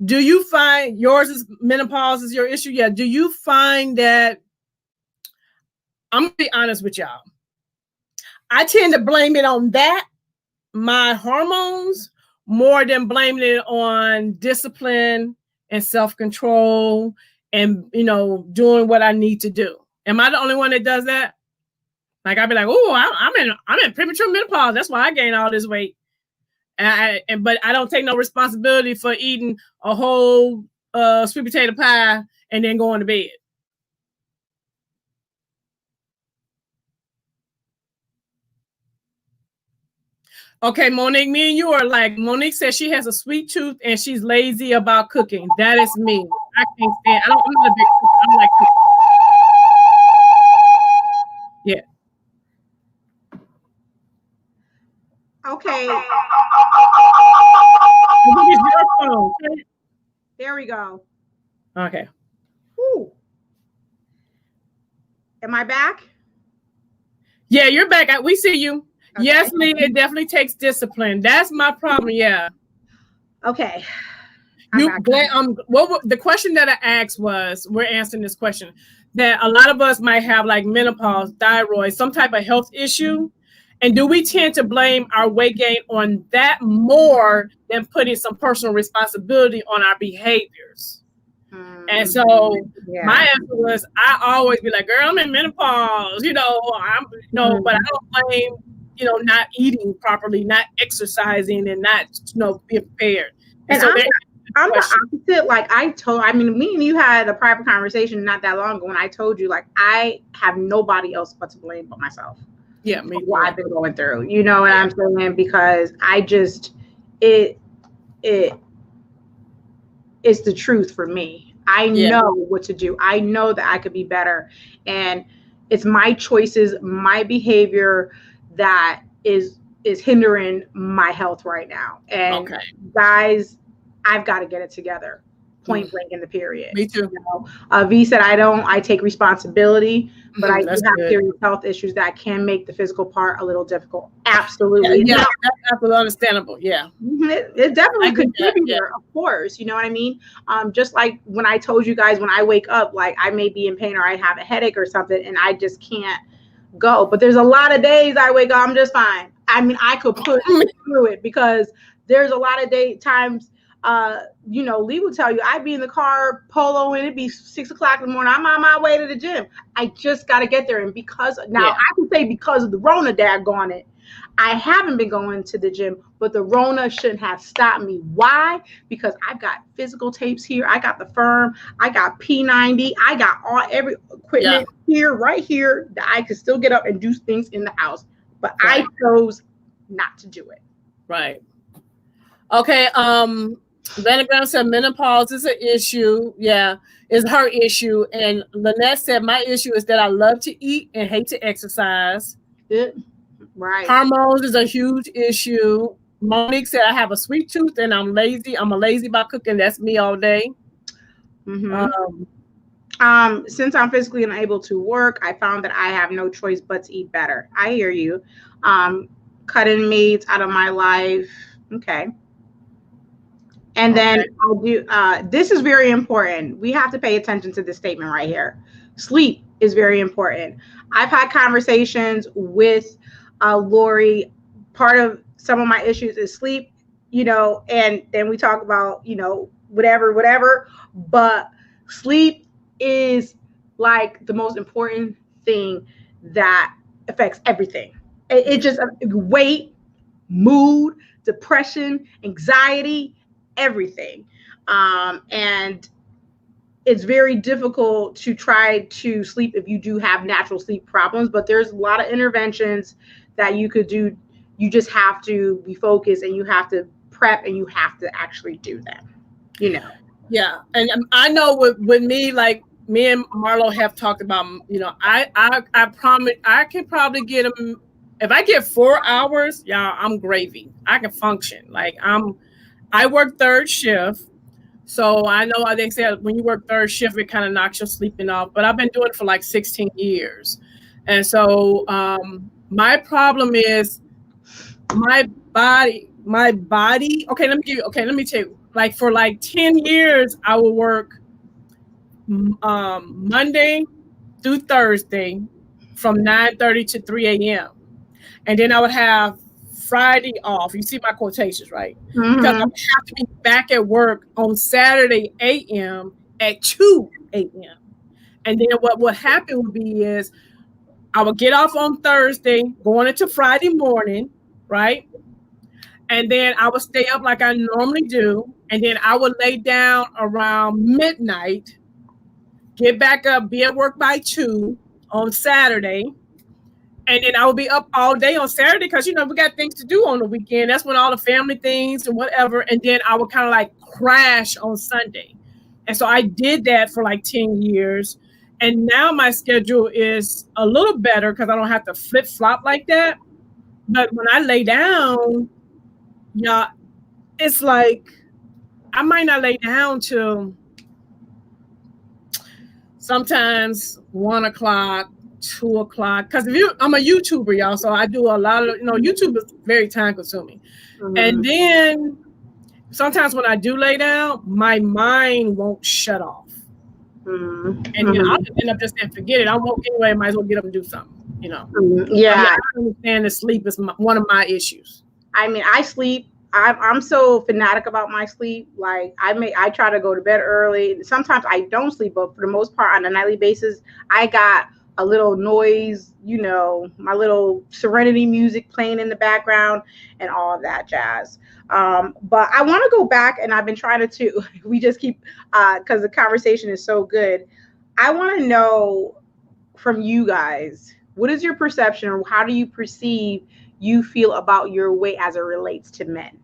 do you find yours is menopause is your issue? Yeah. Do you find that, I'm going to be honest with y'all, I tend to blame it on that, my hormones, more than blaming it on discipline and self-control and, you know, doing what I need to do. Am I the only one that does that? Like I'd be like, oh, I'm in premature menopause. That's why I gained all this weight. But I don't take no responsibility for eating a whole sweet potato pie and then going to bed. Okay, Monique, me and you are like, Monique says she has a sweet tooth and she's lazy about cooking. That is me. I can't stand. I'm not a big cooker. I'm like cooking. Yeah. Okay. Your phone. There we go. Okay. Woo. Am I back? Yeah, you're back. We see you. Okay. Yes, Lee, it definitely takes discipline. That's my problem. Yeah. Okay. The question that I asked was, we're answering this question, that a lot of us might have like menopause, thyroid, some type of health issue. And do we tend to blame our weight gain on that more than putting some personal responsibility on our behaviors? And so my answer was, I always be like, girl, I'm in menopause, but I don't blame, not eating properly, not exercising, and not, being prepared. And so I'm the opposite. Like me and you had a private conversation not that long ago when I told you, like, I have nobody else but to blame but myself. Yeah, me. What I've been going through, you know what I'm saying? Because I just, it's the truth for me. I know what to do. I know that I could be better. And it's my choices, my behavior that is hindering my health right now. And guys, I've got to get it together. point blank in the period. Me too. V said, I take responsibility, but I do have good. serious health issues that can make the physical part a little difficult. Absolutely. Yeah, that's absolutely understandable. Yeah. It's definitely a contributor, of course. You know what I mean? Just like when I told you guys, when I wake up, like I may be in pain or I have a headache or something and I just can't go. But there's a lot of days I wake up, I'm just fine. I mean, I could push through it because there's a lot of times, Lee will tell you, I'd be in the car polo and it'd be 6 o'clock in the morning. I'm on my way to the gym. I just got to get there. And because now I can say because of the Rona, daggone it, I haven't been going to the gym, but the Rona shouldn't have stopped me. Why? Because I've got physical tapes here. I got the Firm. I got P90. I got every equipment here, right here, that I can still get up and do things in the house. But I chose not to do it. Right. Okay. Lenegram said menopause is an issue. Yeah, it's her issue. And Lynette said my issue is that I love to eat and hate to exercise. Right. Hormones is a huge issue. Monique said I have a sweet tooth and I'm lazy. I'm a lazy about cooking. That's me all day. Mm-hmm. Since I'm physically unable to work, I found that I have no choice but to eat better. I hear you. Cutting meats out of my life. Okay. And then I'll do, this is very important. We have to pay attention to this statement right here. Sleep is very important. I've had conversations with Lori. Part of some of my issues is sleep, and then we talk about, whatever. But sleep is like the most important thing that affects everything. It just weight, mood, depression, anxiety, everything. And it's very difficult to try to sleep if you do have natural sleep problems, but there's a lot of interventions that you could do. You just have to be focused and you have to prep and you have to actually do them, Yeah. And I know with me, like me and Marlo have talked about, I promise I can probably get them. If I get 4 hours, y'all, I'm gravy. I can function. Like I work third shift. So I know they say when you work third shift, it kind of knocks your sleeping off. But I've been doing it for like 16 years. And so my problem is my body. Okay, let me tell you. Like for like 10 years, I would work Monday through Thursday from 9:30 to 3 a.m. And then I would have Friday off. You see my quotations, right? Mm-hmm. Because I would have to be back at work on Saturday a.m. at 2 a.m. And then what would happen would be is I would get off on Thursday, going into Friday morning, right? And then I would stay up like I normally do. And then I would lay down around midnight, get back up, be at work by 2 on Saturday. And then I would be up all day on Saturday because, we got things to do on the weekend. That's when all the family things and whatever. And then I would kind of like crash on Sunday. And so I did that for like 10 years. And now my schedule is a little better because I don't have to flip flop like that. But when I lay down, it's like I might not lay down till sometimes 1 o'clock, 2 o'clock. Because I'm a YouTuber, y'all, so I do a lot of, YouTube is very time consuming. Mm-hmm. And then sometimes when I do lay down, my mind won't shut off. Mm-hmm. And I'll end up just saying, forget it. I won't anyway. Might as well get up and do something. Mm-hmm. Yeah, I understand that sleep is one of my issues. I mean, I sleep. I'm so fanatic about my sleep. Like I try to go to bed early. Sometimes I don't sleep, but for the most part, on a nightly basis, I got a little noise, my little Serenity music playing in the background and all of that jazz. But I want to go back, and I've been trying to, we just keep, because the conversation is so good. I want to know from you guys, what is your perception, or how do you perceive you feel about your weight as it relates to men?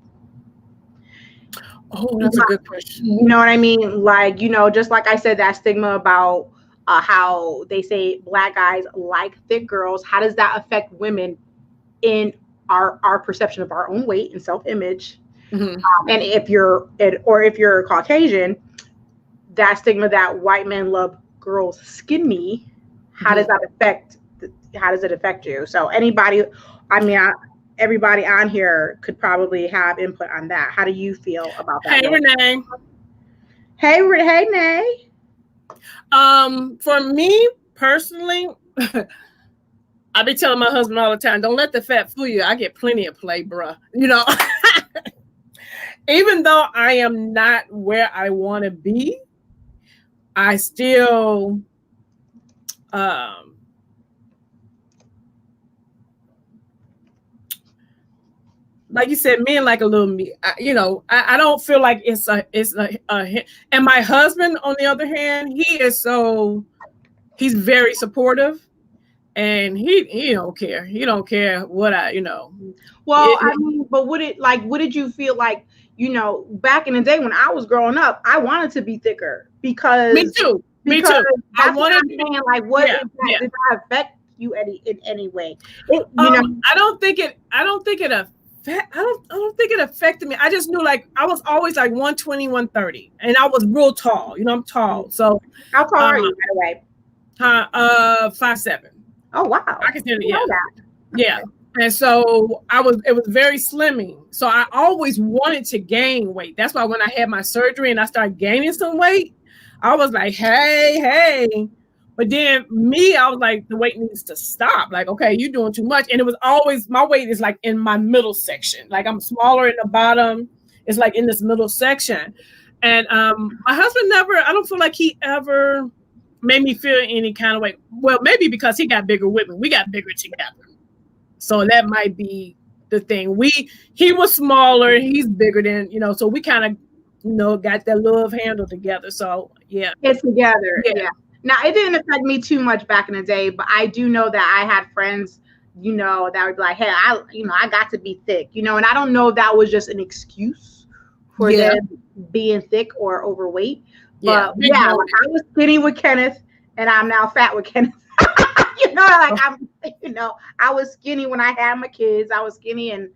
Oh, that's a good question. You know what I mean? Like, just like I said, that stigma about how they say Black guys like thick girls. How does that affect women in our perception of our own weight and self-image? Mm-hmm. And if you're Caucasian, that stigma that white men love girls skinny, how does that affect you? So anybody, I mean, everybody on here could probably have input on that. How do you feel about that? Hey, Renee. Hey, Nay. For me personally, I be telling my husband all the time, don't let the fat fool you. I get plenty of play, bruh. You know, even though I am not where I want to be, I still, like you said, men like a little me. I don't feel like it's a. And my husband, on the other hand, he's very supportive, and he don't care. He don't care what Well, I mean, but what did you feel like? Back in the day when I was growing up, I wanted to be thicker because me too. I wanted to be like, what did that affect you in any way? I don't think it affected me. I just knew like I was always like 120, 130, and I was real tall. I'm tall. So how tall are you, by the way? 5'7". Oh wow! I consider yeah. And so it was very slimming. So I always wanted to gain weight. That's why when I had my surgery and I started gaining some weight, I was like, hey. But then I was like, the weight needs to stop. Like, okay, you're doing too much. And it was always, my weight is like in my middle section. Like I'm smaller in the bottom. It's like in this middle section. And my husband I don't feel like he ever made me feel any kind of way. Well, maybe because he got bigger with me. We got bigger together. So that might be the thing. He was smaller, he's bigger than, so we kind of, got that love handle together. So yeah. It's together. Yeah. Now it didn't affect me too much back in the day, but I do know that I had friends, that would be like, hey, I got to be thick, and I don't know if that was just an excuse for them being thick or overweight. But like I was skinny with Kenneth and I'm now fat with Kenneth. I was skinny when I had my kids. I was skinny and,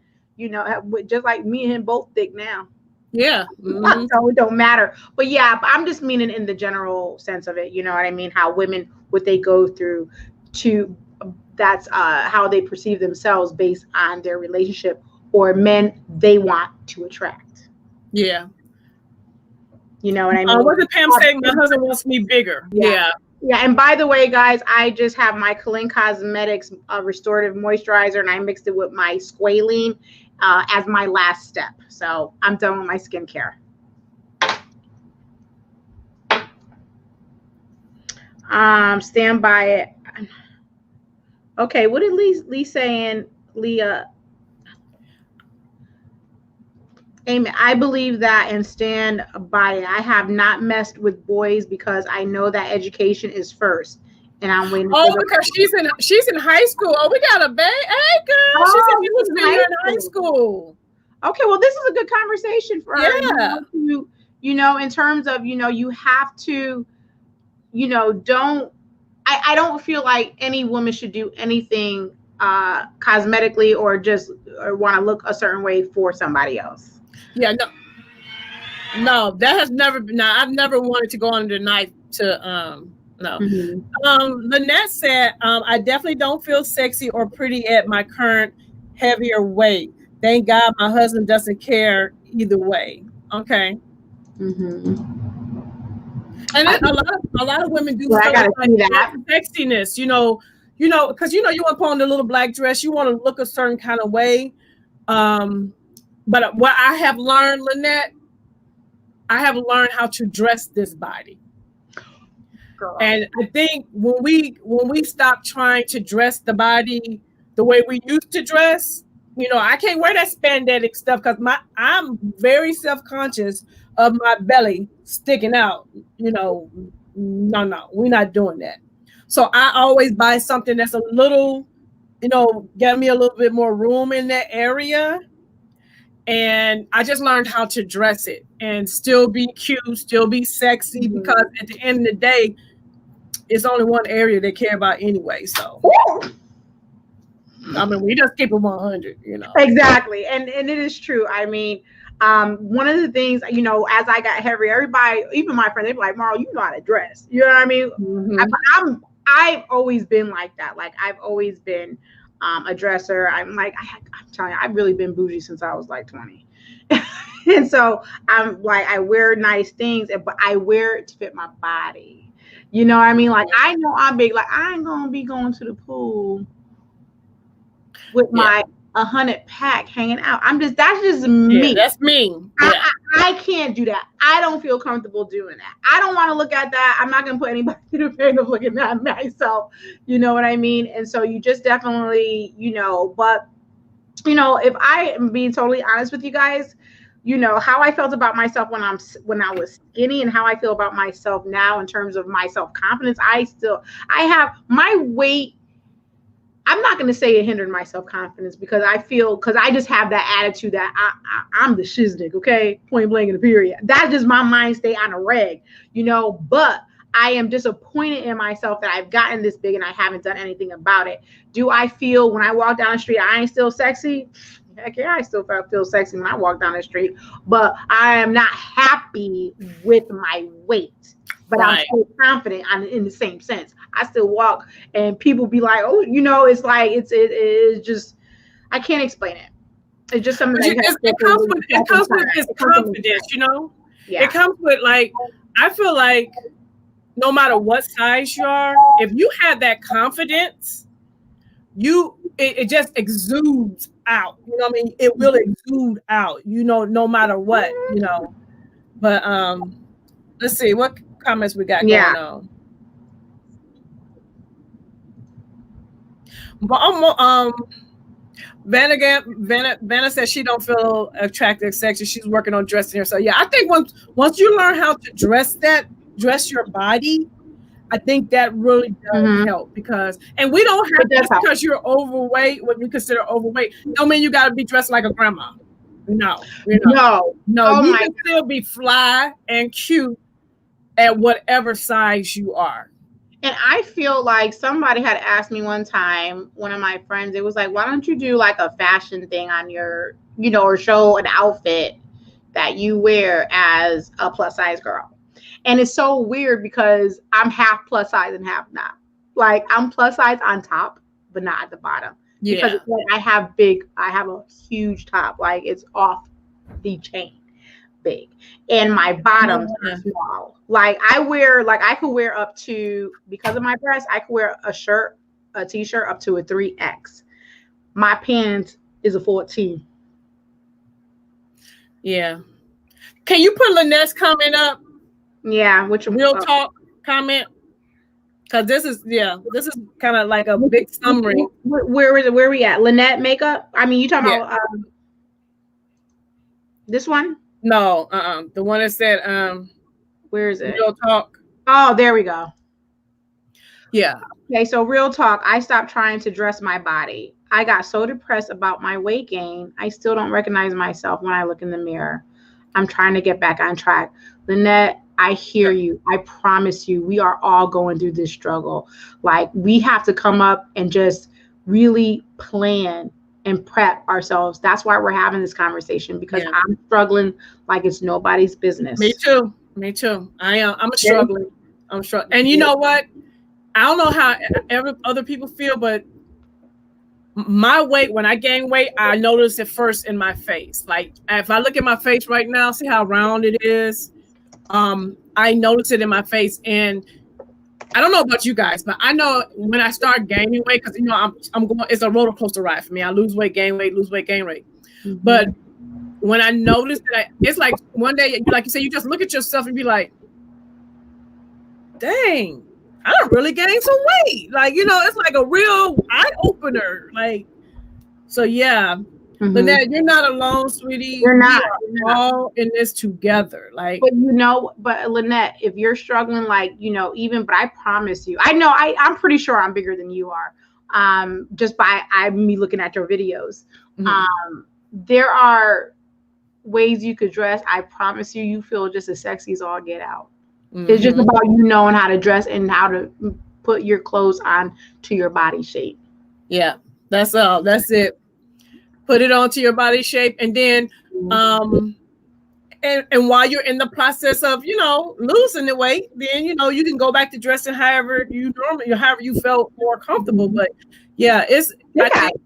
just like me and him both thick now. Yeah. Mm-hmm. So it don't matter. But yeah, I'm just meaning in the general sense of it. You know what I mean? How women, what they go through that's how they perceive themselves based on their relationship or men they want to attract. Yeah. You know what I mean? What did Pam say? My husband wants me bigger. Yeah. Yeah, and by the way, guys, I just have my Keenan Cosmetics restorative moisturizer, and I mixed it with my squalene as my last step. So I'm done with my skincare. Stand by it. Okay, what did Lee saying? Leah. Amen. I believe that and stand by it. I have not messed with boys because I know that education is first, and I'm waiting. Because she's in high school. Oh, we got a baby. Hey, girl. She said she was in high school. Okay, well, this is a good conversation for her. In terms of you have to, don't. I don't feel like any woman should do anything cosmetically or want to look a certain way for somebody else. Yeah, no, that has never been. No, I've never wanted to go under the knife to no. Mm-hmm. Lynette said, I definitely don't feel sexy or pretty at my current heavier weight. Thank God my husband doesn't care either way. Okay. Mm-hmm. And a lot of women do feel like that sexiness, because you want to put on the little black dress, you want to look a certain kind of way. But what I have learned, Lynette, I have learned how to dress this body. Girl. And I think when we stop trying to dress the body the way we used to dress, I can't wear that spandex stuff because I'm very self-conscious of my belly sticking out. No, we're not doing that. So I always buy something that's a little, get me a little bit more room in that area. And I just learned how to dress it and still be cute, still be sexy, because at the end of the day, it's only one area they care about anyway. So I mean, we just keep it 100, you know. Exactly. And it is true. I mean, one of the things, you know, as I got heavier, everybody, even my friends, they'd be like, Marlo, you know how to dress. You know what I mean? Mm-hmm. I've always been like that. Like, I've always been a dresser. I'm like, I'm telling you, I've really been bougie since I was like 20. And so I'm like, I wear nice things, but I wear it to fit my body. You know what I mean? Like, I know I'm big. Like, I ain't going to be going to the pool with my 100 pack hanging out. That's just me. Yeah, that's me. Yeah. I can't do that. I don't feel comfortable doing that. I don't want to look at that. I'm not going to put anybody to the pain of looking at myself. You know what I mean? And so you just definitely, you know, but, you know, if I am being totally honest with you guys, you know, how I felt about myself when I was skinny and how I feel about myself now in terms of my self-confidence, I have my weight. I'm not going to say it hindered my self-confidence because I just have that attitude that I'm the shiznick, okay? Point blank in the period. That's just my mind state on a reg, you know, but I am disappointed in myself that I've gotten this big and I haven't done anything about it. Do I feel when I walk down the street, I ain't still sexy? Heck yeah, I still feel sexy when I walk down the street, but I am not happy with my weight. But I'm still confident in the same sense. I still walk and people be like, oh, you know, it's like, it's just, I can't explain it. It's just something that it comes with this confidence, you know? Yeah. It comes with, like, I feel like no matter what size you are, if you have that confidence, it just exudes out. You know what I mean? It will exude out, you know, no matter what, you know. But let's see what comments we got going on. But Vanna says she don't feel attractive, sexy. She's working on dressing herself. Yeah, I think once you learn how to dress your body, I think that really does help and we don't have just because you're overweight, what we consider overweight, don't mean you got to be dressed like a grandma. No, you know. No. You can still be fly and cute at whatever size you are. And I feel like somebody had asked me one time, one of my friends, it was like, why don't you do like a fashion thing on your, you know, or show an outfit that you wear as a plus size girl? And it's so weird because I'm half plus size and half not. Like, I'm plus size on top, but not at the bottom. Yeah. Because I have a huge top. Like, it's off the chain big. And my bottoms are small. Like, I could wear up to, because of my breast, I could wear a t-shirt up to a 3X. My pants is a 14. Yeah. Can you put Lynette's comment up? Yeah, which real talk comment, because this is kind of like a big summary. Where is it? Where are we at? Lynette makeup? I mean, you talking about this one? No, the one that said where is it? Real talk. Oh, there we go. Yeah. Okay, so real talk. I stopped trying to dress my body. I got so depressed about my weight gain. I still don't recognize myself when I look in the mirror. I'm trying to get back on track. Lynette, I hear you. I promise you, we are all going through this struggle. Like, we have to come up and just really plan and prep ourselves. That's why we're having this conversation, because I'm struggling like it's nobody's business. Me too. I'm struggling. And you know what? I don't know how other people feel, but my weight, when I gain weight, I notice it first in my face. Like, if I look at my face right now, see how round it is? I notice it in my face, and I don't know about you guys, but I know when I start gaining weight, because, you know, I'm going, it's a roller coaster ride for me. I lose weight, gain weight, lose weight, gain weight. Mm-hmm. But when I notice that, it's like one day, like you say, you just look at yourself and be like, dang, I don't really gain some weight. Like, you know, it's like a real eye opener. Like, so yeah. Mm-hmm. Lynette, you're not alone, sweetie. You're not. We're all in this together. Like, but Lynette, if you're struggling, like, you know, but I promise you, I know I'm pretty sure I'm bigger than you are. Just by me looking at your videos. Mm-hmm. There are ways you could dress. I promise you feel just as sexy as all get out. Mm-hmm. It's just about you knowing how to dress and how to put your clothes on to your body shape. Yeah. That's all. That's it. Put it onto your body shape, and then and while you're in the process of, losing the weight, then you can go back to dressing however you felt more comfortable. But yeah, I think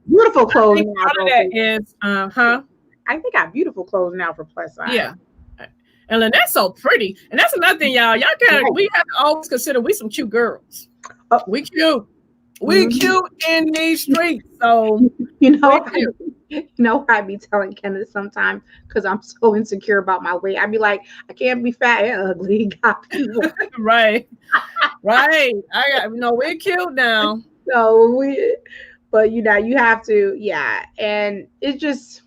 beautiful clothes now. Part of that is I think I have beautiful clothes now for plus size. Yeah. And Lynette's so pretty. And that's another thing, y'all. We have to always consider we some cute girls. We cute. We cute in these streets. So I be telling Kenneth sometimes because I'm so insecure about my weight. I'd be like, I can't be fat and ugly. Right. Right. We're cute now. So but you have to, and it's just,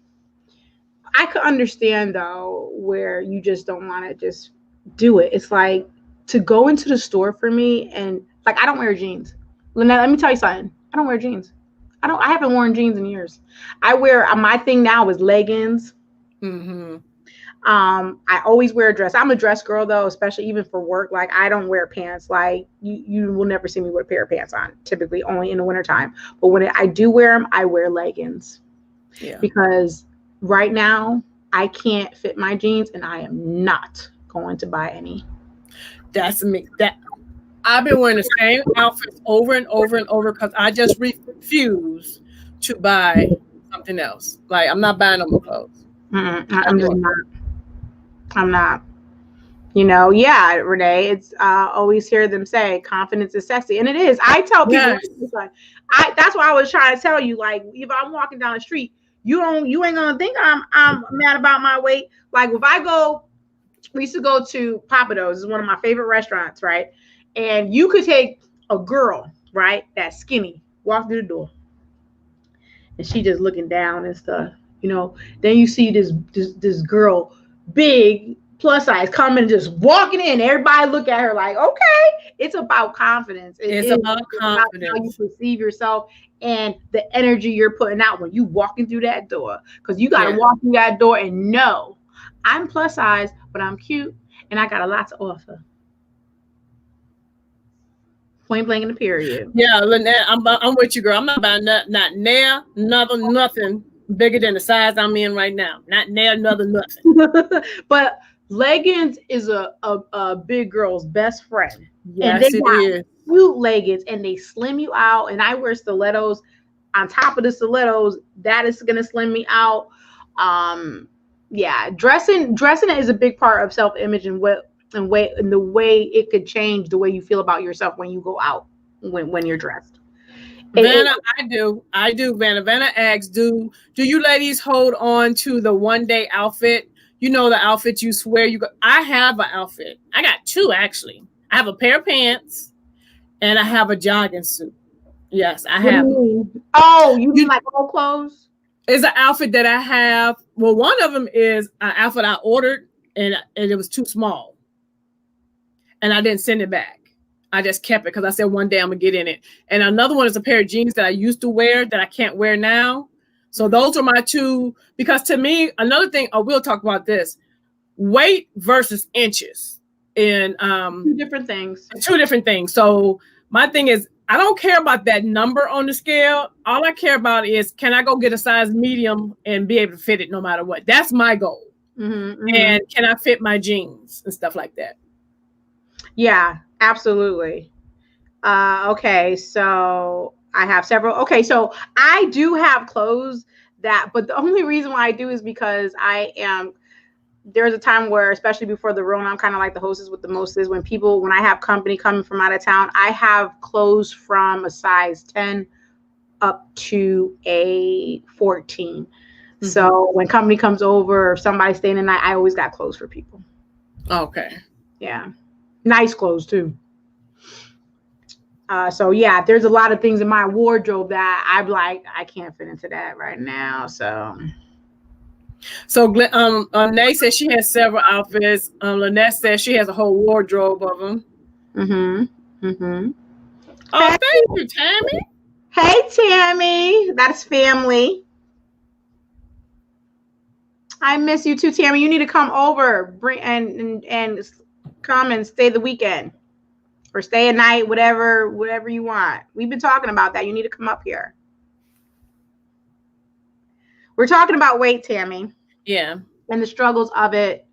I could understand though where you just don't want to just do it. It's like to go into the store for me, and like I don't wear jeans. Lynette, let me tell you something. I don't wear jeans. I haven't worn jeans in years. I wear, my thing now is leggings. I always wear a dress. I'm a dress girl though, especially even for work. Like I don't wear pants. Like you will never see me with a pair of pants on, typically only in the wintertime. But when I do wear them, I wear leggings. Yeah. Because right now I can't fit my jeans, and I am not going to buy any. That's me. I've been wearing the same outfits over and over and over because I just refuse to buy something else. Like I'm not buying no more clothes. I'm just not. I'm not. Renee, it's always hear them say confidence is sexy, and it is. I tell people, that's what I was trying to tell you. Like if I'm walking down the street, you ain't gonna think I'm mad about my weight. Like if I go, we used to go to Papados, is one of my favorite restaurants, right? And you could take a girl, right, that's skinny, walk through the door, and she just looking down and stuff, Then you see this girl, big, plus size, coming and just walking in. Everybody look at her like, okay. It's about confidence. It's about confidence. How you perceive yourself and the energy you're putting out when you walking through that door. Because you got to walk through that door and know I'm plus size, but I'm cute and I got a lot to offer. Point blank in the period. Yeah, Lynette, I'm with you, girl. I'm not buying nothing bigger than the size I'm in right now. Not nothing. But leggings is a big girl's best friend. Yes, and they got cute leggings, and they slim you out. And I wear stilettos on top of the stilettos. That is gonna slim me out. Dressing is a big part of self-image and the way it could change the way you feel about yourself when you go out when you're dressed. Vanna, I do. Vanna asks, do you ladies hold on to the one day outfit? The outfit you swear you got. I have an outfit. I got two actually. I have a pair of pants and I have a jogging suit. Yes, I have. Oh, you mean like old clothes? It's an outfit that I have. Well, one of them is an outfit I ordered and it was too small. And I didn't send it back. I just kept it because I said one day I'm going to get in it. And another one is a pair of jeans that I used to wear that I can't wear now. So those are my two. Because to me, another thing, we'll talk about this. Weight versus inches. And two different things. So my thing is, I don't care about that number on the scale. All I care about is, can I go get a size medium and be able to fit it no matter what? That's my goal. And can I fit my jeans and stuff like that? Yeah, absolutely. Okay, so I have several. Okay, so I do have clothes but the only reason why I do is because there's a time where, especially before the Rona, I'm kind of like the hostess with the mostest. When I have company coming from out of town, I have clothes from a size 10 up to a 14. So when company comes over or somebody's staying the night, I always got clothes for people. Okay. Yeah. Nice clothes too. So yeah, there's a lot of things in my wardrobe that I'm like, I can't fit into that right now. So Nay says she has several outfits. Lynette says she has a whole wardrobe of them. Oh, thank you, Tammy. Hey, Tammy. That's family. I miss you too, Tammy. You need to come over, and come and stay the weekend. Or stay a night, whatever you want. We've been talking about that. You need to come up here. We're talking about weight, Tammy. Yeah. And the struggles of it.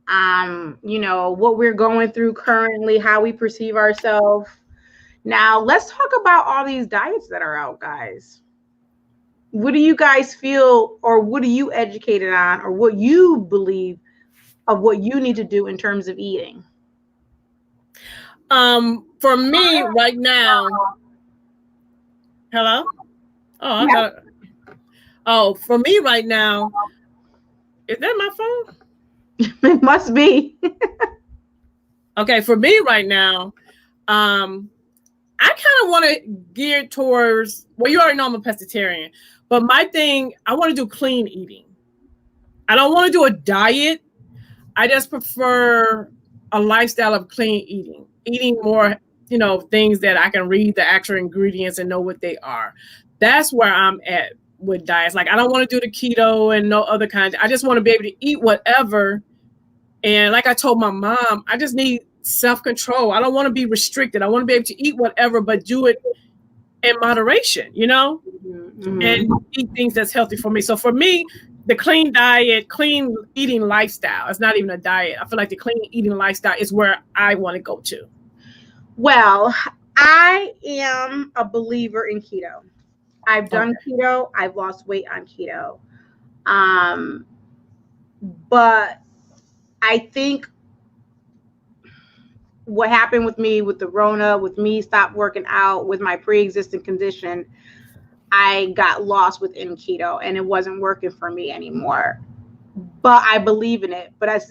What we're going through currently, how we perceive ourselves. Now, let's talk about all these diets that are out, guys. What do you guys feel, or what are you educated on, or what you believe of what you need to do in terms of eating? For me right now, hello? For me right now, is that my phone? It must be. Okay, for me right now, I kind of want to gear towards, well, you already know I'm a pescatarian, but my thing, I want to do clean eating. I don't want to do a diet. I just prefer a lifestyle of clean eating more, things that I can read the actual ingredients and know what they are. That's where I'm at with diets. Like, I don't want to do the keto and no other kinds. I just want to be able to eat whatever. And like I told my mom, I just need self-control. I don't want to be restricted. I want to be able to eat whatever, but do it in moderation, Mm-hmm. and eat things that's healthy for me. So for me, the clean diet, clean eating lifestyle, it's not even a diet. I feel like the clean eating lifestyle is where I want to go to. Well, I am a believer in keto. I've done keto. I've lost weight on keto. But I think what happened with me with the Rona, with me stopped working out, with my pre-existing condition, I got lost within keto and it wasn't working for me anymore. But I believe in it. But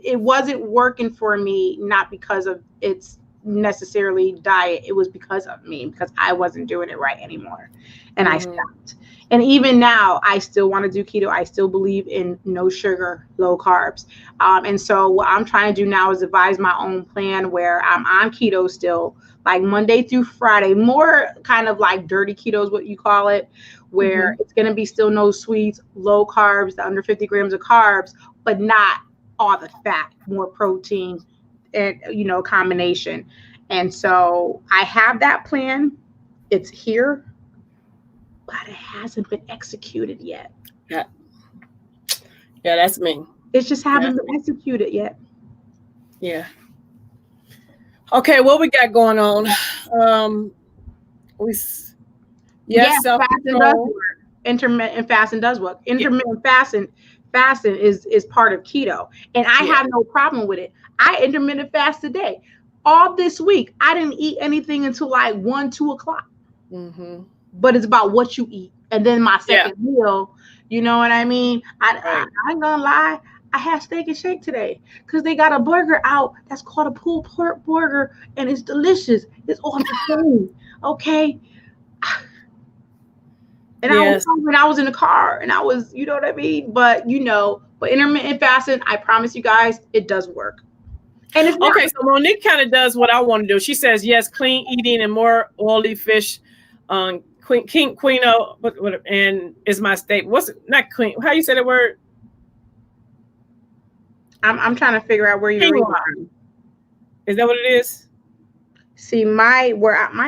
it wasn't working for me, not because of its necessarily diet. It was because of me, because I wasn't doing it right anymore. And I stopped. And even now, I still want to do keto. I still believe in no sugar, low carbs. And so what I'm trying to do now is devise my own plan where I'm on keto still, like Monday through Friday, more kind of like dirty keto is what you call it, where it's going to be still no sweets, low carbs, the under 50 grams of carbs, but not all the fat, more protein and, combination. And so I have that plan. It's here, but it hasn't been executed yet. Yeah, that's me. It's just haven't been executed yet. Yeah. Okay, what we got going on? Fasting does work. Intermittent fasting does work. Intermittent fasting is part of keto, and I have no problem with it. I intermittent fast today. All this week, I didn't eat anything until like 1-2 o'clock. But it's about what you eat, and then my second meal. You know what I mean? I ain't gonna lie. I had steak and shake today because they got a burger out that's called a pulled pork burger, and it's delicious. It's off the chain, okay? And I was hungry, and I was in the car, and I was, you know what I mean? But but intermittent fasting, I promise you guys, it does work. And it's okay. So Monique kind of does what I want to do. She says yes, clean eating and more oily fish. Quino, and is my state. What's it? Not queen? How you say that word? I'm trying to figure out where you're reading. Is that what it is? See, my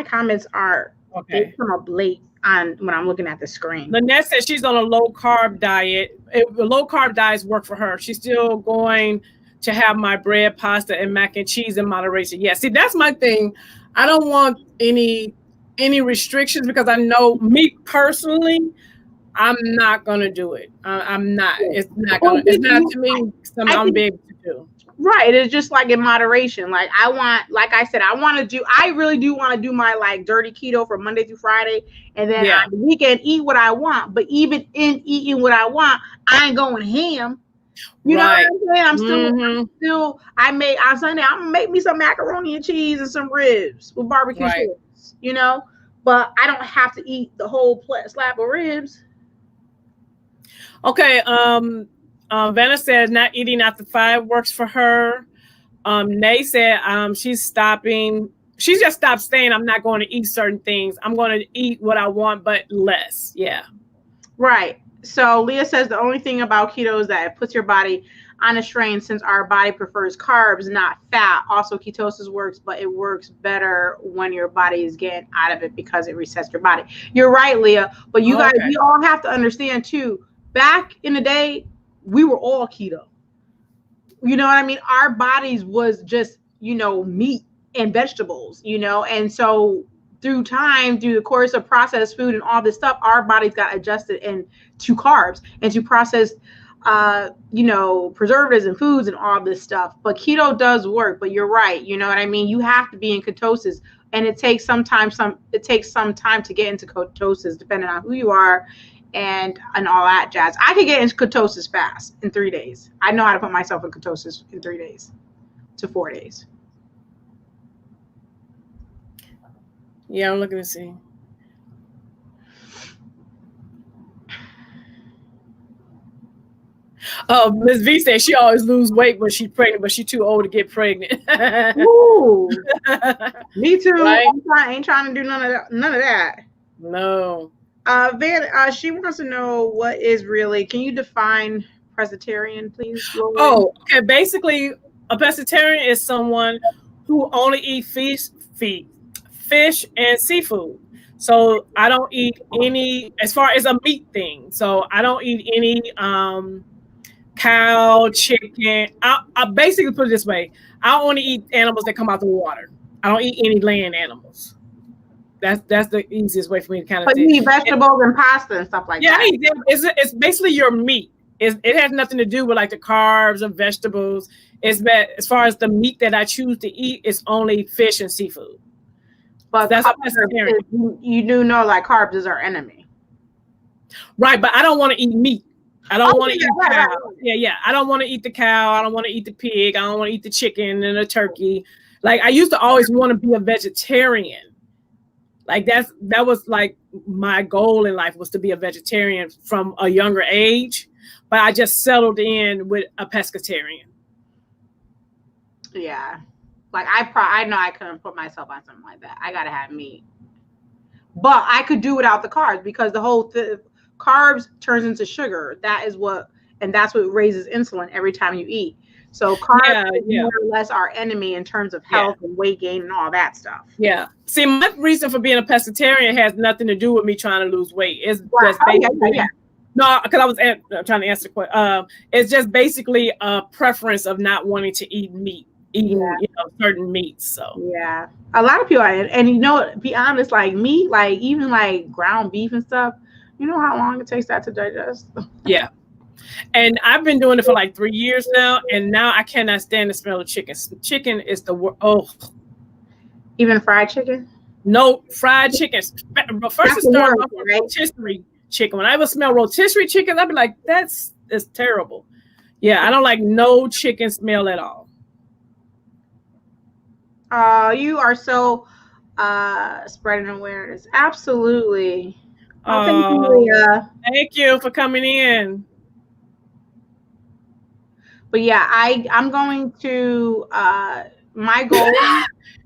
comments are they come up late on when I'm looking at the screen. Lynette says she's on a low carb diet. The low carb diets work for her. She's still going to have my bread, pasta, and mac and cheese in moderation. Yeah, see, that's my thing. I don't want any restrictions because I know me personally, I'm not gonna do it. I'm not. It's not gonna. It's not to me something I'm big to do. Right. It's just like in moderation. Like I really do want to do my like dirty keto from Monday through Friday, and then on the weekend eat what I want. But even in eating what I want, I ain't going ham. You know what I'm saying? I'm still. On Sunday, I'm gonna make me some macaroni and cheese and some ribs with barbecue sauce. But I don't have to eat the whole slab of ribs. Okay. Vanna says not eating after 5 works for her. Nay said she's stopping. She just stopped saying I'm not going to eat certain things. I'm going to eat what I want, but less. Yeah. Right. So Leah says the only thing about keto is that it puts your body on a strain since our body prefers carbs, not fat. Also, ketosis works, but it works better when your body is getting out of it because it resets your body. You're right, Leah. But you guys, we all have to understand too, back in the day, we were all keto. You know what I mean? Our bodies was just, meat and vegetables, and so through time, through the course of processed food and all this stuff, our bodies got adjusted to carbs and to processed preservatives and foods and all this stuff. But keto does work, but you're right. You know what I mean? You have to be in ketosis, and it takes some time to get into ketosis, depending on who you are and all that jazz. I could get into ketosis fast in 3 days. I know how to put myself in ketosis in 3 days to 4 days. Yeah, I'm looking to see. Oh, Ms. V said she always lose weight when she's pregnant, but she's too old to get pregnant. Ooh, me too. Right? I ain't trying to do none of that. No. Van, she wants to know what is really. Can you define pescatarian, please? Lord? Oh, okay. Basically, a pescatarian is someone who only eats fish and seafood. So I don't eat any, as far as a meat thing. So I don't eat any cow, chicken. I basically put it this way: I only eat animals that come out the water. I don't eat any land animals. That's the easiest way for me to kind of. But you eat vegetables and pasta and stuff like that. Yeah, it's basically your meat. It has nothing to do with like the carbs and vegetables. It's that as far as the meat that I choose to eat, it's only fish and seafood. But that's you do know like carbs is our enemy. Right, but I don't want to eat meat. I don't want to eat cow. Right. Yeah. I don't want to eat the cow. I don't want to eat the pig. I don't want to eat the chicken and the turkey. Like I used to always want to be a vegetarian. Like that was like my goal in life was to be a vegetarian from a younger age, but I just settled in with a pescatarian. Yeah, like I know I couldn't put myself on something like that. I gotta have meat, but I could do without the carbs because the whole carbs turns into sugar. That's what raises insulin every time you eat. So carbs is more or less our enemy in terms of health and weight gain and all that stuff. Yeah. See, my reason for being a pescatarian has nothing to do with me trying to lose weight. It's just basically no, because I was trying to answer the question. It's just basically a preference of not wanting to eat meat, eating certain meats. So yeah, a lot of people are, and be honest, like me, like even like ground beef and stuff. You know how long it takes that to digest? Yeah. And I've been doing it for like 3 years now, and now I cannot stand the smell of chicken. Chicken is the worst. Oh, even fried chicken? No, fried chicken. But first it started off with rotisserie chicken. When I would smell rotisserie chicken, I'd be like, that's terrible. Yeah, I don't like no chicken smell at all. You are so spreading awareness. Absolutely. Thank you for coming in. But yeah, I'm going to my goal.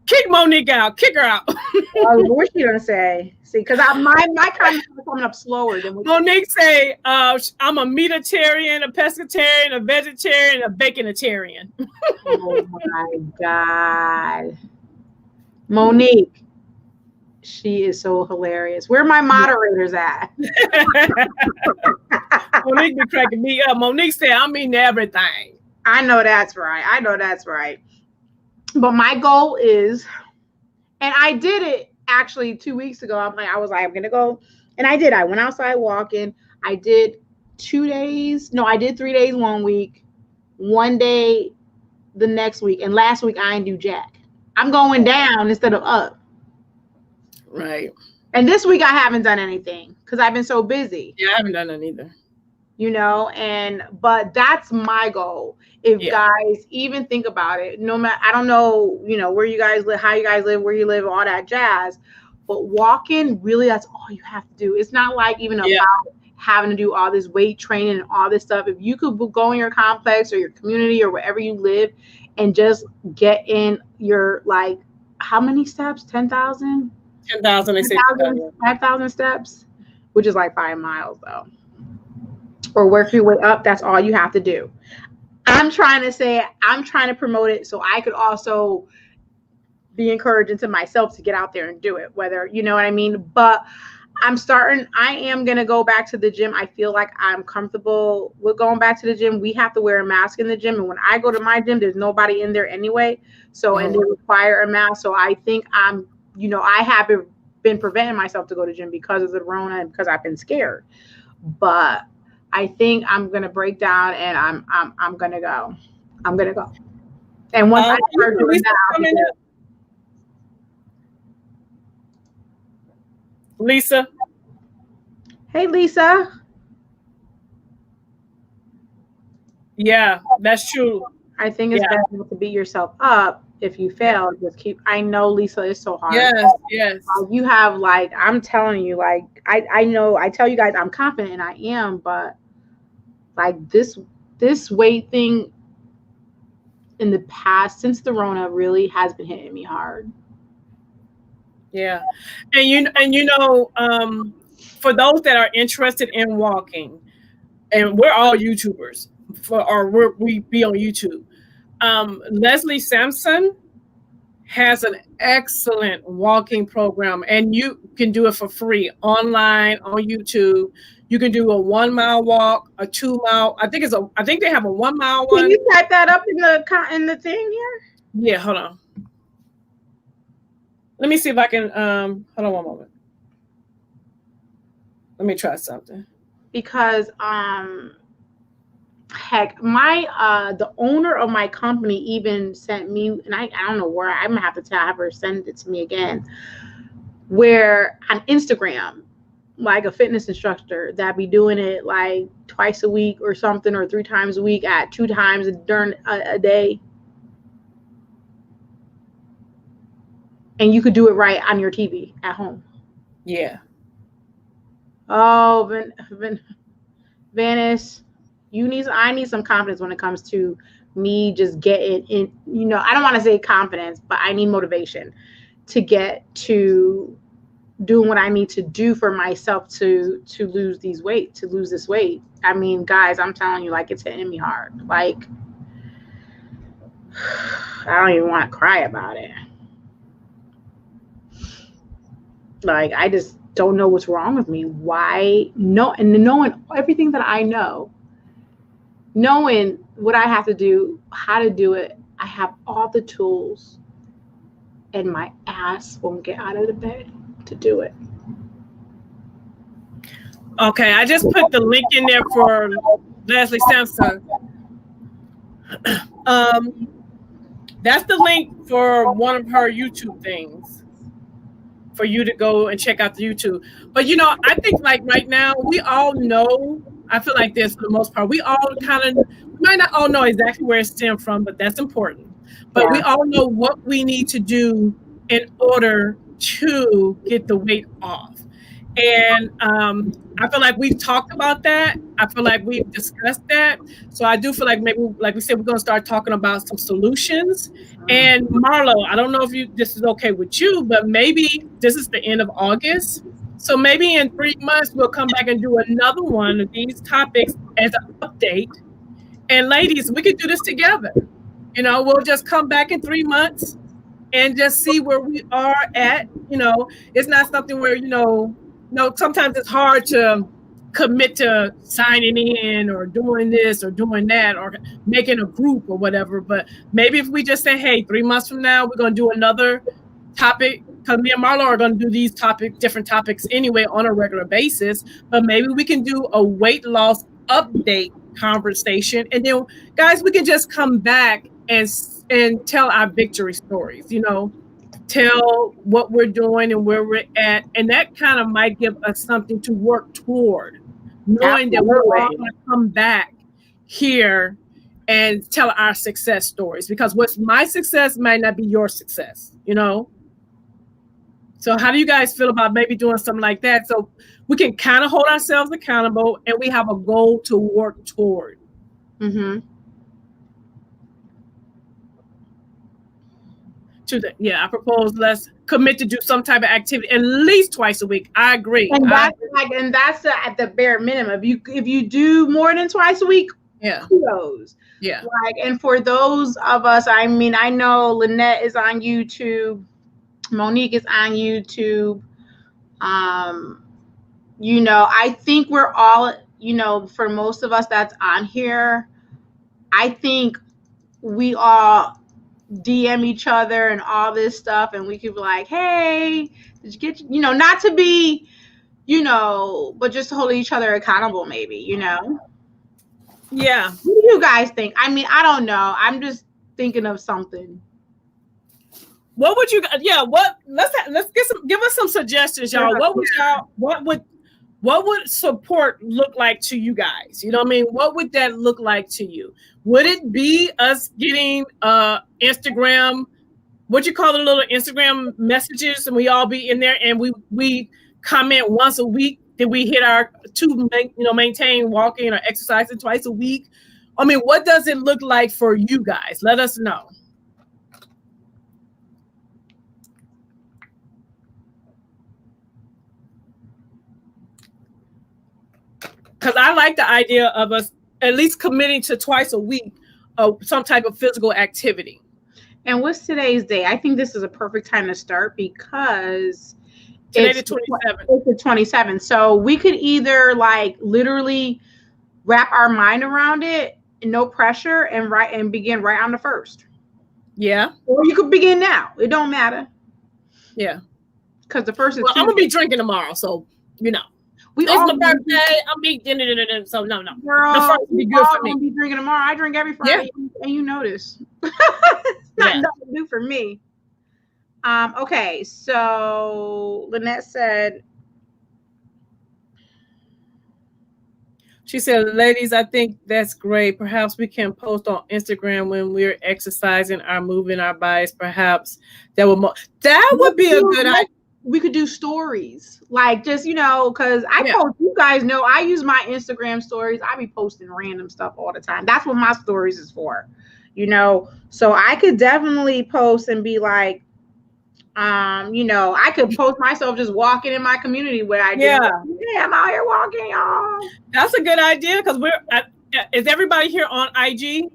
Kick Monique out. Kick her out. What's she gonna say? See, because my comments are coming up slower than Monique say. I'm a meatitarian, a pescatarian, a vegetarian, a baconitarian. Oh my God, Monique, she is so hilarious. Where are my moderators at? Monique be cracking me up. Monique said, "I'm eating everything." I know that's right. But my goal is, and I did it actually 2 weeks ago. I was like, I'm gonna go, and I did. I went outside walking. I did 2 days. No, I did 3 days 1 week, 1 day the next week, and last week I didn't do jack. I'm going down instead of up. Right. And this week I haven't done anything because I've been so busy. Yeah, I haven't done that either. But that's my goal. If guys even think about it, no matter, I don't know, where you guys live, how you guys live, where you live, all that jazz, but walking, really, that's all you have to do. It's not like even about having to do all this weight training and all this stuff. If you could go in your complex or your community or wherever you live and just get in your, like, how many steps? 10,000? 10,000, 5,000 steps, which is like 5 miles though. Or work your way up. That's all you have to do. I'm trying to promote it so I could also be encouraging to myself to get out there and do it, whether, you know what I mean? But I am going to go back to the gym. I feel like I'm comfortable with going back to the gym. We have to wear a mask in the gym. And when I go to my gym, there's nobody in there anyway. So, and they require a mask. So I think I haven't been preventing myself to go to the gym because of the Rona and because I've been scared. But I think I'm going to break down and I'm going to go. I'm going to go. And once I start doing that, Lisa. Hey, Lisa. Yeah, that's true. I think it's better to beat yourself up if you fail. Just keep. I know, Lisa, it's so hard. Yes. You have I'm telling you, I know. I tell you guys, I'm confident and I am, but this weight thing in the past since the Rona really has been hitting me hard. Yeah, and for those that are interested in walking, and we're all YouTubers, we be on YouTube. Leslie Sampson has an excellent walking program, and you can do it for free online on YouTube. You can do a 1 mile walk, a 2 mile. I think they have a 1 mile one. Can you type that up in the thing here? Yeah, hold on. Let me see if I can. Hold on one moment. Let me try something. Because heck, the owner of my company even sent me, and I don't know where, I'm gonna have to have her send it to me again, where on Instagram, like a fitness instructor that be doing it like twice a week or something, or 3 times a week at 2 times during a day. And you could do it right on your TV at home. Yeah. Oh, Venice, I need some confidence when it comes to me just getting in. I don't want to say confidence, but I need motivation to get to doing what I need to do for myself to lose this weight. I mean, guys, I'm telling you, it's hitting me hard. I don't even want to cry about it. I just don't know what's wrong with me. Why? No, and knowing everything that I know, knowing what I have to do, how to do it, I have all the tools, and my ass won't get out of the bed to do it. Okay, I just put the link in there for Leslie Sampson. That's the link for one of her YouTube things for you to go and check out the YouTube. But I think right now we all know. I feel like this for the most part. We all might not all know exactly where it stemmed from, but that's important. But we all know what we need to do in order to get the weight off. And I feel like we've talked about that. I feel like we've discussed that. So I do feel like maybe, like we said, we're going to start talking about some solutions. And Marlo, I don't know if this is okay with you, but maybe this is the end of August. So maybe in 3 months, we'll come back and do another one of these topics as an update. And ladies, we can do this together. We'll just come back in 3 months and just see where we are at. It's not something where, sometimes it's hard to commit to signing in or doing this or doing that or making a group or whatever. But maybe if we just say, hey, 3 months from now, we're going to do another topic, because me and Marlo are going to do these different topics anyway on a regular basis. But maybe we can do a weight loss update conversation. And then, guys, we can just come back and tell our victory stories, tell what we're doing and where we're at. And that kind of might give us something to work toward, knowing that we're all going to come back here and tell our success stories, because what's my success might not be your success, So how do you guys feel about maybe doing something like that? So we can kind of hold ourselves accountable and we have a goal to work toward. Mm-hmm. I propose let's commit to do some type of activity at least twice a week. I agree. And that's at the bare minimum. If you do more than twice a week, kudos. Yeah. And for those of us, I mean, I know Lynette is on YouTube, Monique is on YouTube. I think we're all, for most of us that's on here, I think we all DM each other and all this stuff, and we could be like, hey, did you get, not to be, but just to hold each other accountable, maybe, Yeah. What do you guys think? I mean, I don't know. I'm just thinking of something. What would you? Yeah. Let's give us some suggestions, y'all. What would support look like to you guys? You know what I mean? What would that look like to you? Would it be us getting Instagram? What you call the little Instagram messages, and we all be in there, and we comment once a week? Did we hit our maintain walking or exercising twice a week? I mean, what does it look like for you guys? Let us know. Because I like the idea of us at least committing to twice a week of some type of physical activity. And what's today's day? I think this is a perfect time to start because today's the 27th. It's the 27th. So we could either like literally wrap our mind around it, no pressure, and begin right on the 1st. Yeah. Or you could begin now. It don't matter. Yeah. Because the 1st is I'm gonna be drinking tomorrow, so it's my birthday. I'm be so no. Girl, the 1st will be good for me. I'm be drinking tomorrow. I drink every Friday, and you know this. It's not nothing to do for me. Okay, so Lynette said. She said, ladies, I think that's great. Perhaps we can post on Instagram when we're exercising or moving our bodies. Perhaps that would be a good idea. We could do stories, like just because I post. You guys know I use my Instagram stories. I be posting random stuff all the time. That's what my stories is for, So I could definitely post and be like, I could post myself just walking in my community where I do. Yeah, I'm out here walking, y'all. That's a good idea because is everybody here on IG?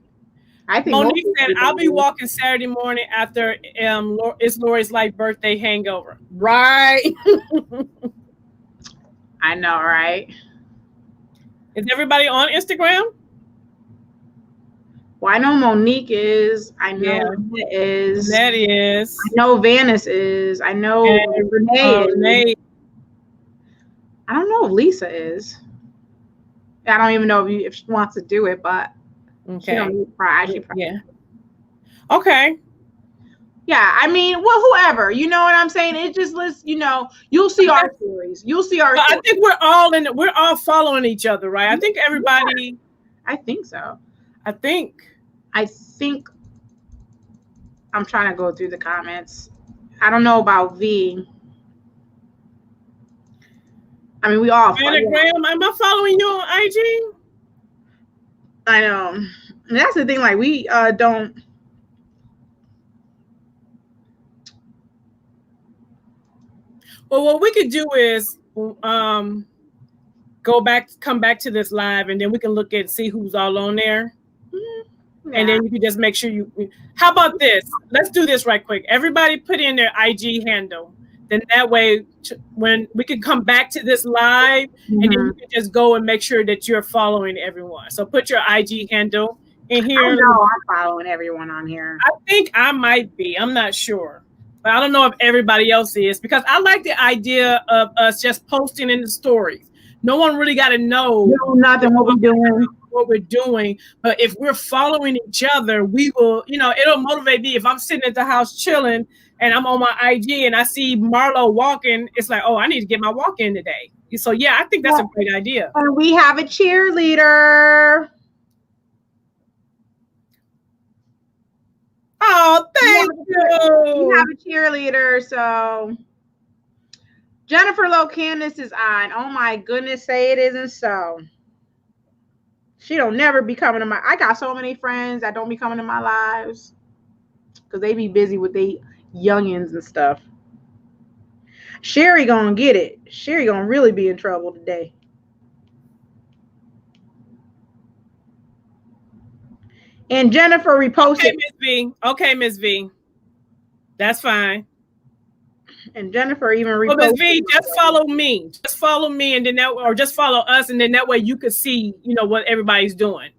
I think Monique said, I'll be walking Saturday morning after it's Lori's light birthday hangover. Right. I know, right? Is everybody on Instagram? Well, I know Monique is. I know Lynette is. That is. I know Venice is. I know Renee is. I don't know if Lisa is. I don't even know if she wants to do it, but she don't need pride. She probably. Yeah. Okay. Yeah, I mean, well, whoever, you know what I'm saying? It just lists, you'll see our stories. You'll see our. I think we're all following each other, right? I think everybody. I think so. I think I'm trying to go through the comments. I don't know about V. I mean, we all. Anagram, am I following you on IG? I know. And that's the thing. Like we don't. Well, what we could do is come back to this live, and then we can look at see who's all on there. Yeah. And then you can just make sure how about this? Let's do this right quick. Everybody put in their IG handle. Then that way, when we can come back to this live, and then you can just go and make sure that you're following everyone. So put your IG handle in here. I know I'm following everyone on here. I think I might be. I'm not sure. But I don't know if everybody else is, because I like the idea of us just posting in the stories. No one really got to know nothing what we're doing. But if we're following each other, we will, it'll motivate me. If I'm sitting at the house chilling and I'm on my IG and I see Marlo walking, it's like, oh, I need to get my walk in today. So yeah, I think that's a great idea. And we have a cheerleader. Oh, thank you. We have a cheerleader. So Jennifer Lowe Candace is on. Oh my goodness, say it isn't so. She don't never be coming to I got so many friends that don't be coming to my lives because they be busy with they youngins and stuff. Sherry gonna get it. Sherry gonna really be in trouble today. And Jennifer reposted. Okay, Miss V. That's fine. And Jennifer even Well, Ms. reposted. V, just follow me. Just follow me, and then that, or just follow us, and then that way you could see, what everybody's doing.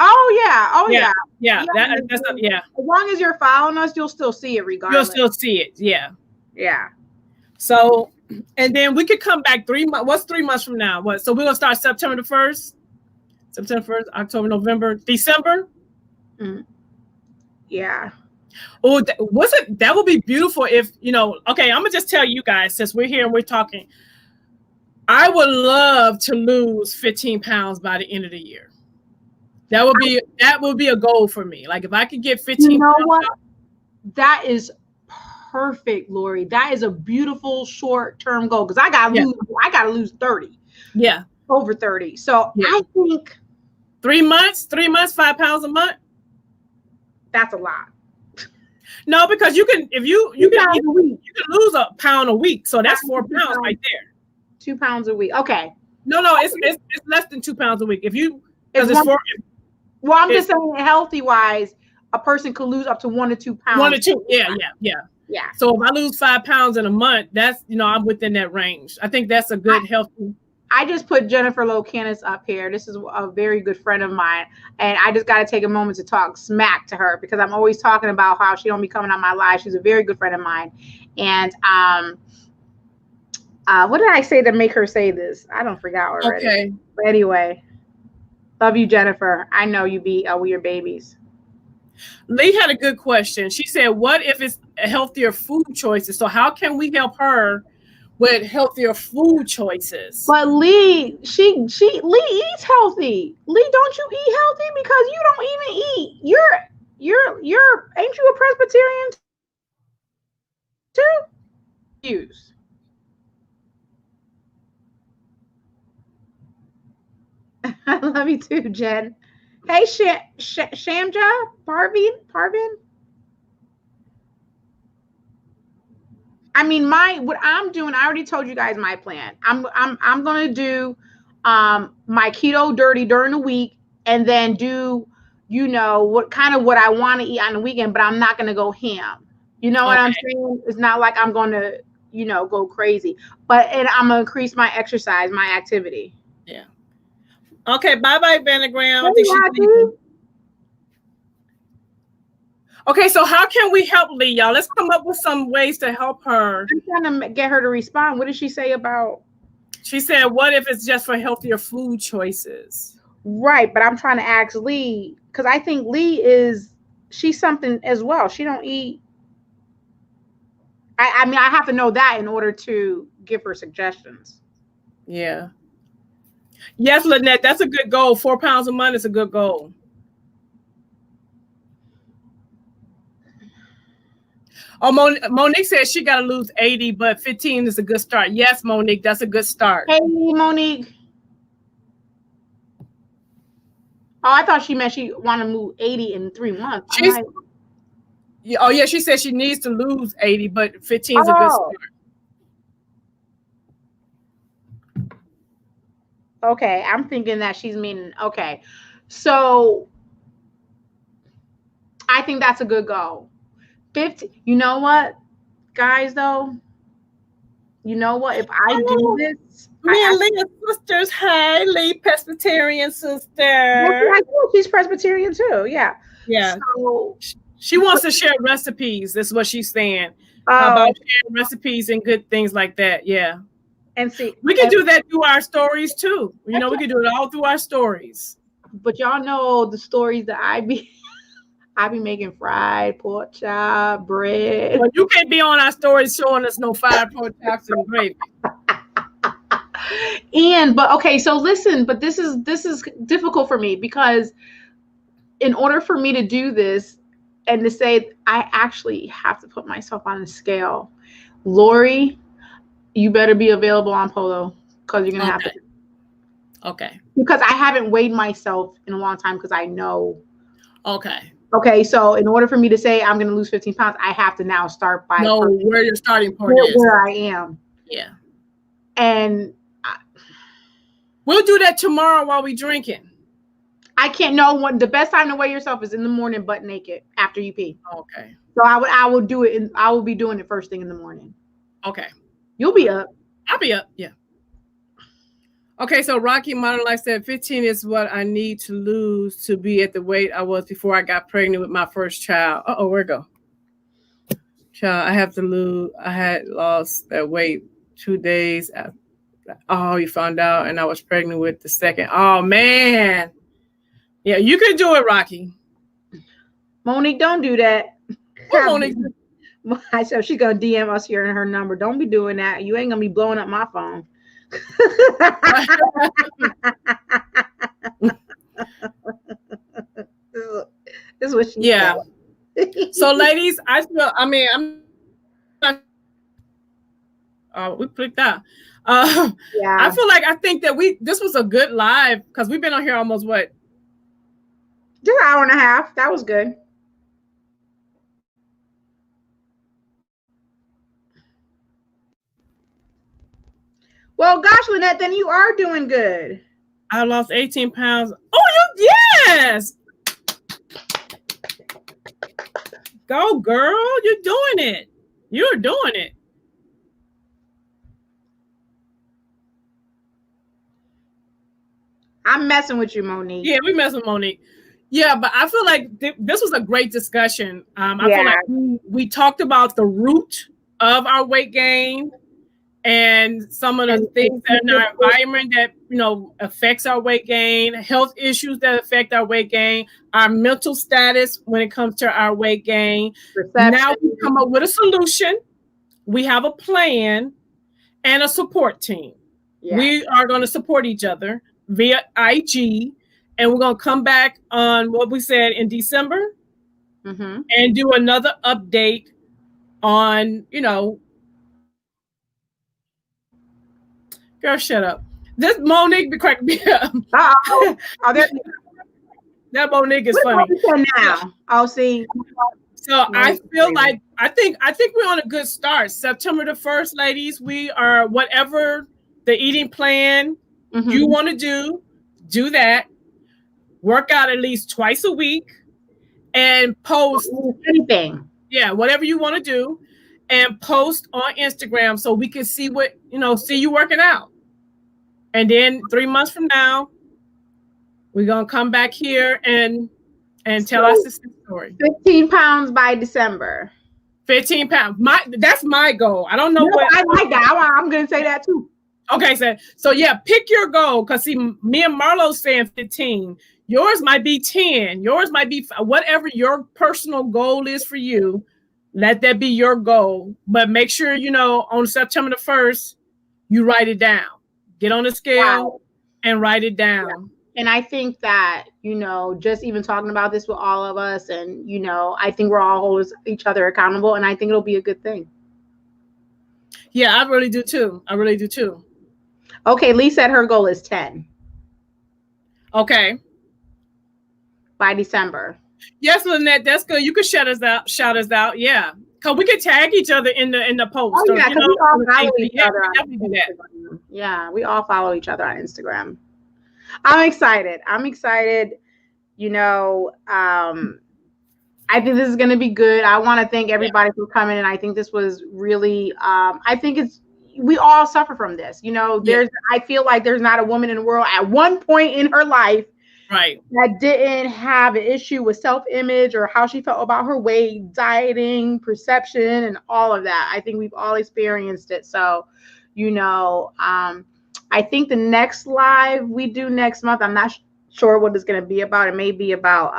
Oh yeah, yeah. Yeah. As long as you're following us, you'll still see it regardless. You'll still see it. Yeah. Yeah. So, and then we could come back 3 months. What's 3 months from now? What? So we're gonna start September the 1st, September 1st, October, November, December. Yeah. Oh, that would be beautiful if, okay, I'm gonna just tell you guys, since we're here and we're talking, I would love to lose 15 pounds by the end of the year. That would be a goal for me. Like if I could get 15 pounds what? Out, that is perfect, Lori. That is a beautiful short-term goal because I gotta lose 30. Yeah. Over 30. So I think 3 months, 5 pounds a month. That's a lot. No, because you can lose a pound a week. So that's 4 pounds right there. 2 pounds a week. Okay. No, it's less than 2 pounds a week. Well, I'm just saying healthy wise, a person could lose up to 1 to 2 pounds. 1 to 2. Yeah. So if I lose 5 pounds in a month, that's, I'm within that range. I think that's a good healthy. I just put Jennifer Locanis up here. This is a very good friend of mine. And I just got to take a moment to talk smack to her because I'm always talking about how she don't be coming on my live. She's a very good friend of mine. And what did I say to make her say this? I don't forget already. Okay. But anyway, love you, Jennifer. I know you be with your babies. Lee had a good question. She said, what if it's healthier food choices? So how can we help her with healthier food choices? But Lee, Lee eats healthy. Lee, don't you eat healthy? Because you don't even eat. You're ain't you a Presbyterian too? Use. I love you too, Jen. Hey, Shamja, Parvin. I mean, what I'm doing, I already told you guys my plan. I'm gonna do my keto dirty during the week and then do, what I want to eat on the weekend, but I'm not gonna go ham. You know what I'm saying? It's not like I'm gonna, go crazy. And I'm gonna increase my exercise, my activity. Yeah. Okay, bye-bye, Vanagram. Okay, so how can we help Lee, y'all? Let's come up with some ways to help her. I'm trying to get her to respond. What did she say about? She said, what if it's just for healthier food choices? Right, but I'm trying to ask Lee, because I think she's something as well. She don't eat. I mean, I have to know that in order to give her suggestions. Yeah. Yes, Lynette, that's a good goal. 4 pounds a month is a good goal. Oh, Monique says she got to lose 80, but 15 is a good start. Yes, Monique, that's a good start. Hey, Monique. Oh, I thought she meant she want to move 80 in 3 months. She said she needs to lose 80, but 15 is a good start. Okay, I'm thinking that she's meaning, okay. So I think that's a good goal. 50, you know what, guys, though? You know what? If I do this. Me and Leah's sisters. Hey, Lee, Presbyterian sister. She's Presbyterian too. Yeah. Yeah. So she wants to share recipes. That's what she's saying. About sharing recipes and good things like that. Yeah. And see, we can do that through our stories too. We can do it all through our stories. But y'all know the stories that I be making fried pork chop, bread. Well, you can't be on our stories showing us no fried pork chops and gravy. Okay, so listen, but this is difficult for me because in order for me to do this and to say I actually have to put myself on the scale, Lori, you better be available on Polo because you're gonna have to. Okay. Because I haven't weighed myself in a long time because I know. Okay, so in order for me to say I'm going to lose 15 pounds, I have to now start by where your starting point is. Where I am. Yeah. And we'll do that tomorrow while we drinking. I can't know when the best time to weigh yourself is in the morning, butt naked after you pee. Okay. So I will do it. I will be doing it first thing in the morning. Okay. You'll be up. I'll be up. Yeah. Okay, so Rocky Modern Life said 15 is what I need to lose to be at the weight I was before I got pregnant with my first child. Where'd it go? Child, I have to lose. I had lost that weight 2 days after. Oh, you found out, and I was pregnant with the second. Oh, man. Yeah, you can do it, Rocky. Monique, don't do that. What Monique? I said she's going to DM us here in her number. Don't be doing that. You ain't going to be blowing up my phone. This is what she said. So, ladies, I'm not. We clicked out. Yeah. I feel like I think that this was a good live because we've been on here almost what? Just an hour and a half. That was good. Well, gosh, Lynette, then you are doing good. I lost 18 pounds. Oh, yes. Go, girl. You're doing it. You're doing it. I'm messing with you, Monique. Yeah, we messing with Monique. Yeah, but I feel like this was a great discussion. I feel like we talked about the root of our weight gain and some of the things that in our environment that, affects our weight gain, health issues that affect our weight gain, our mental status when it comes to our weight gain. Perception. Now we come up with a solution. We have a plan and a support team. Yeah. We are going to support each other via IG, and we're going to come back on what we said in December and do another update on, girl, shut up. This Monique be cracking me up. That Monique is funny. Now, I'll see. So I feel like I think we're on a good start. September the 1st, ladies. We are whatever the eating plan you want to do that. Work out at least twice a week and post anything. Yeah, whatever you want to do, and post on Instagram so we can see what see you working out. And then 3 months from now, we're gonna come back here and tell us the story. 15 pounds by December. 15 pounds. That's my goal. I don't know what I like that. I'm gonna say that too. Okay, so yeah, pick your goal. Cause see, me and Marlo saying 15. Yours might be 10. Yours might be whatever your personal goal is for you. Let that be your goal. But make sure on September the 1st, you write it down. Get on the scale and write it down. Yeah. And I think that, just even talking about this with all of us and, I think we're all holding each other accountable, and I think it'll be a good thing. Yeah, I really do too. Okay, Lee said her goal is 10. Okay. By December. Yes, Lynette, that's good. You can shout us out. Yeah. Cause we can tag each other in the post. Oh, yeah, because we all follow each other on Instagram. Yeah, we all follow each other on Instagram. I'm excited. I think this is going to be good. I want to thank everybody for coming, and I think this was really. I think we all suffer from this. I feel like there's not a woman in the world at one point in her life. Right. That didn't have an issue with self-image or how she felt about her weight, dieting, perception, and all of that. I think we've all experienced it. So, I think the next live we do next month, I'm not sure what it's going to be about. It may be about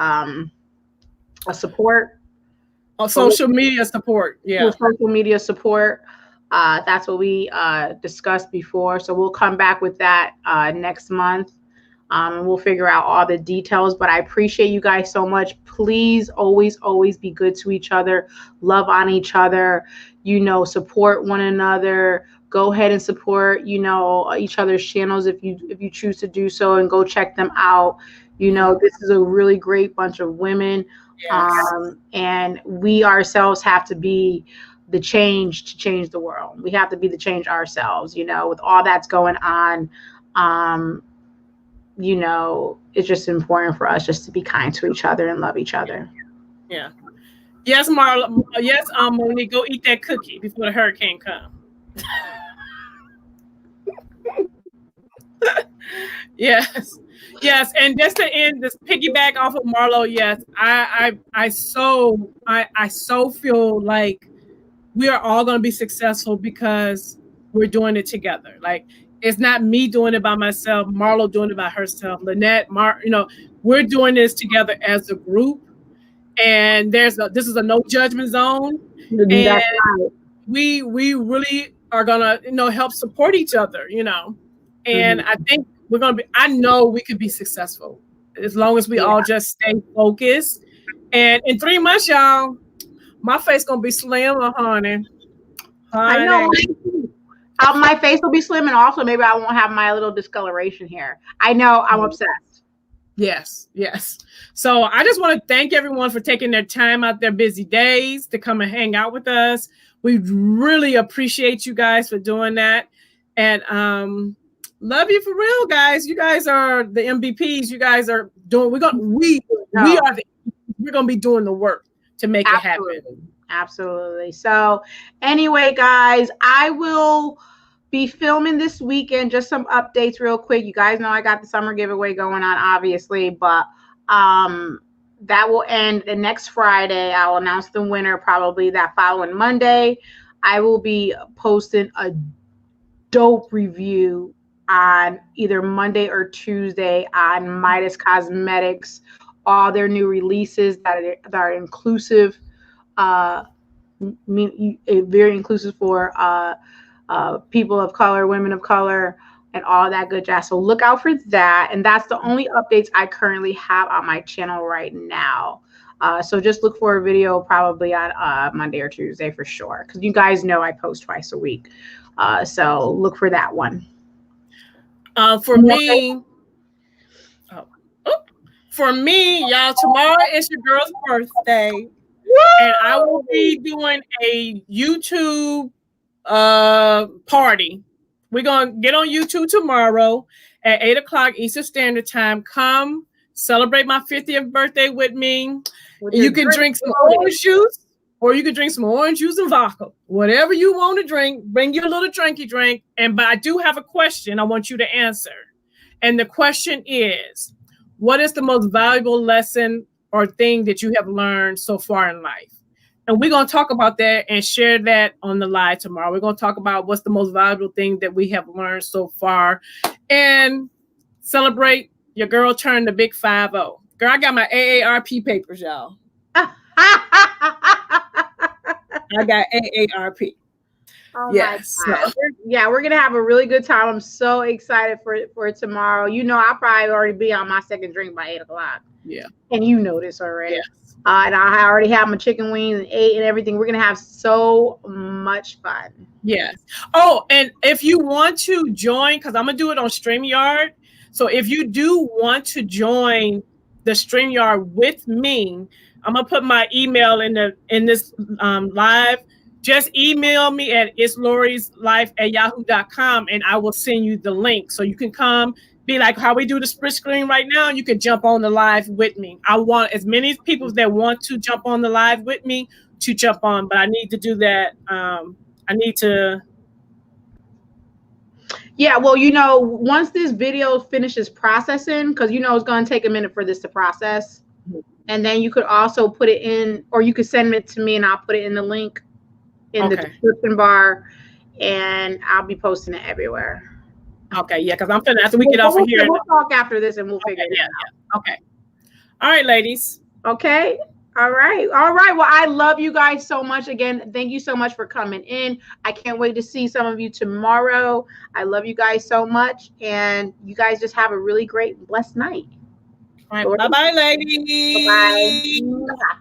a support. Social media support. Yeah. Social media support. That's what we discussed before. So we'll come back with that next month. And we'll figure out all the details, but I appreciate you guys so much. Please always be good to each other, love on each other, support one another. Go ahead and support, each other's channels if you choose to do so, and go check them out. This is a really great bunch of women. Yes. And we ourselves have to be the change to change the world. We have to be the change ourselves, with all that's going on. It's just important for us just to be kind to each other and love each other. Yeah. Yes, Marlo. Yes, Monique, go eat that cookie before the hurricane comes. Yes. Yes. And just to end this piggyback off of Marlo, yes, I so feel like we are all going to be successful because we're doing it together. Like it's not me doing it by myself, Marlo doing it by herself, Lynette, we're doing this together as a group. And this is a no judgment zone. And That's right. we really are gonna, help support each other, And I think I know we could be successful as long as we all just stay focused. And in 3 months, y'all, my face gonna be slim, honey. I know my face will be slim, and also maybe I won't have my little discoloration here. I know I'm obsessed. Yes. So I just want to thank everyone for taking their time out their busy days to come and hang out with us. We really appreciate you guys for doing that. And love you for real, guys. You guys are the MVPs. You guys are doing, we're gonna be doing the work to make it happen. Absolutely. So anyway, guys, I will be filming this weekend. Just some updates real quick. You guys know I got the summer giveaway going on, obviously, but that will end the next Friday. I'll announce the winner probably that following Monday. I will be posting a dope review on either Monday or Tuesday on Midas Cosmetics, all their new releases that are inclusive, very inclusive for people of color, women of color, and all that good jazz. So look out for that. And that's the only updates I currently have on my channel right now. So just look for a video probably on Monday or Tuesday for sure, because you guys know I post twice a week. So look for that one. For me, y'all, tomorrow is your girl's birthday. Woo! And I will be doing a YouTube party. We're going to get on YouTube tomorrow at 8 o'clock Eastern Standard Time. Come celebrate my 50th birthday with me. You can drink some orange juice, or you can drink some orange juice and vodka. Whatever you want to drink, bring your little drinky drink. But I do have a question I want you to answer. And the question is, what is the most valuable lesson or thing that you have learned so far in life? And we're going to talk about that and share that on the live tomorrow. We're going to talk about what's the most valuable thing that we have learned so far and celebrate your girl turned the big 5-0. Girl, I got my AARP papers, y'all. I got AARP. Oh yes. Yeah, we're gonna have a really good time. I'm so excited for tomorrow. I'll probably already be on my second drink by 8 o'clock. Yeah. And you know this already. Yes. And I already have my chicken wings and ate and everything. We're gonna have so much fun. Yes. Oh, and if you want to join, because I'm gonna do it on StreamYard. So if you do want to join the StreamYard with me, I'm gonna put my email in this live. Just email me at itslorieslife@yahoo.com and I will send you the link so you can come. Be like how we do the split screen right now. You can jump on the live with me. I want as many people that want to jump on the live with me to jump on, but I need to do that. Yeah, well, once this video finishes processing, because it's going to take a minute for this to process, and then you could also put it in, or you could send it to me and I'll put it in the link in the description bar, and I'll be posting it everywhere. Okay, yeah, because I'm finna, after we get off of here. We'll talk after this and we'll figure it out. Yeah. Okay. All right, ladies. Okay. All right. Well, I love you guys so much. Again, thank you so much for coming in. I can't wait to see some of you tomorrow. I love you guys so much. And you guys just have a really great, blessed night. All right. Bye-bye, ladies. Bye-bye.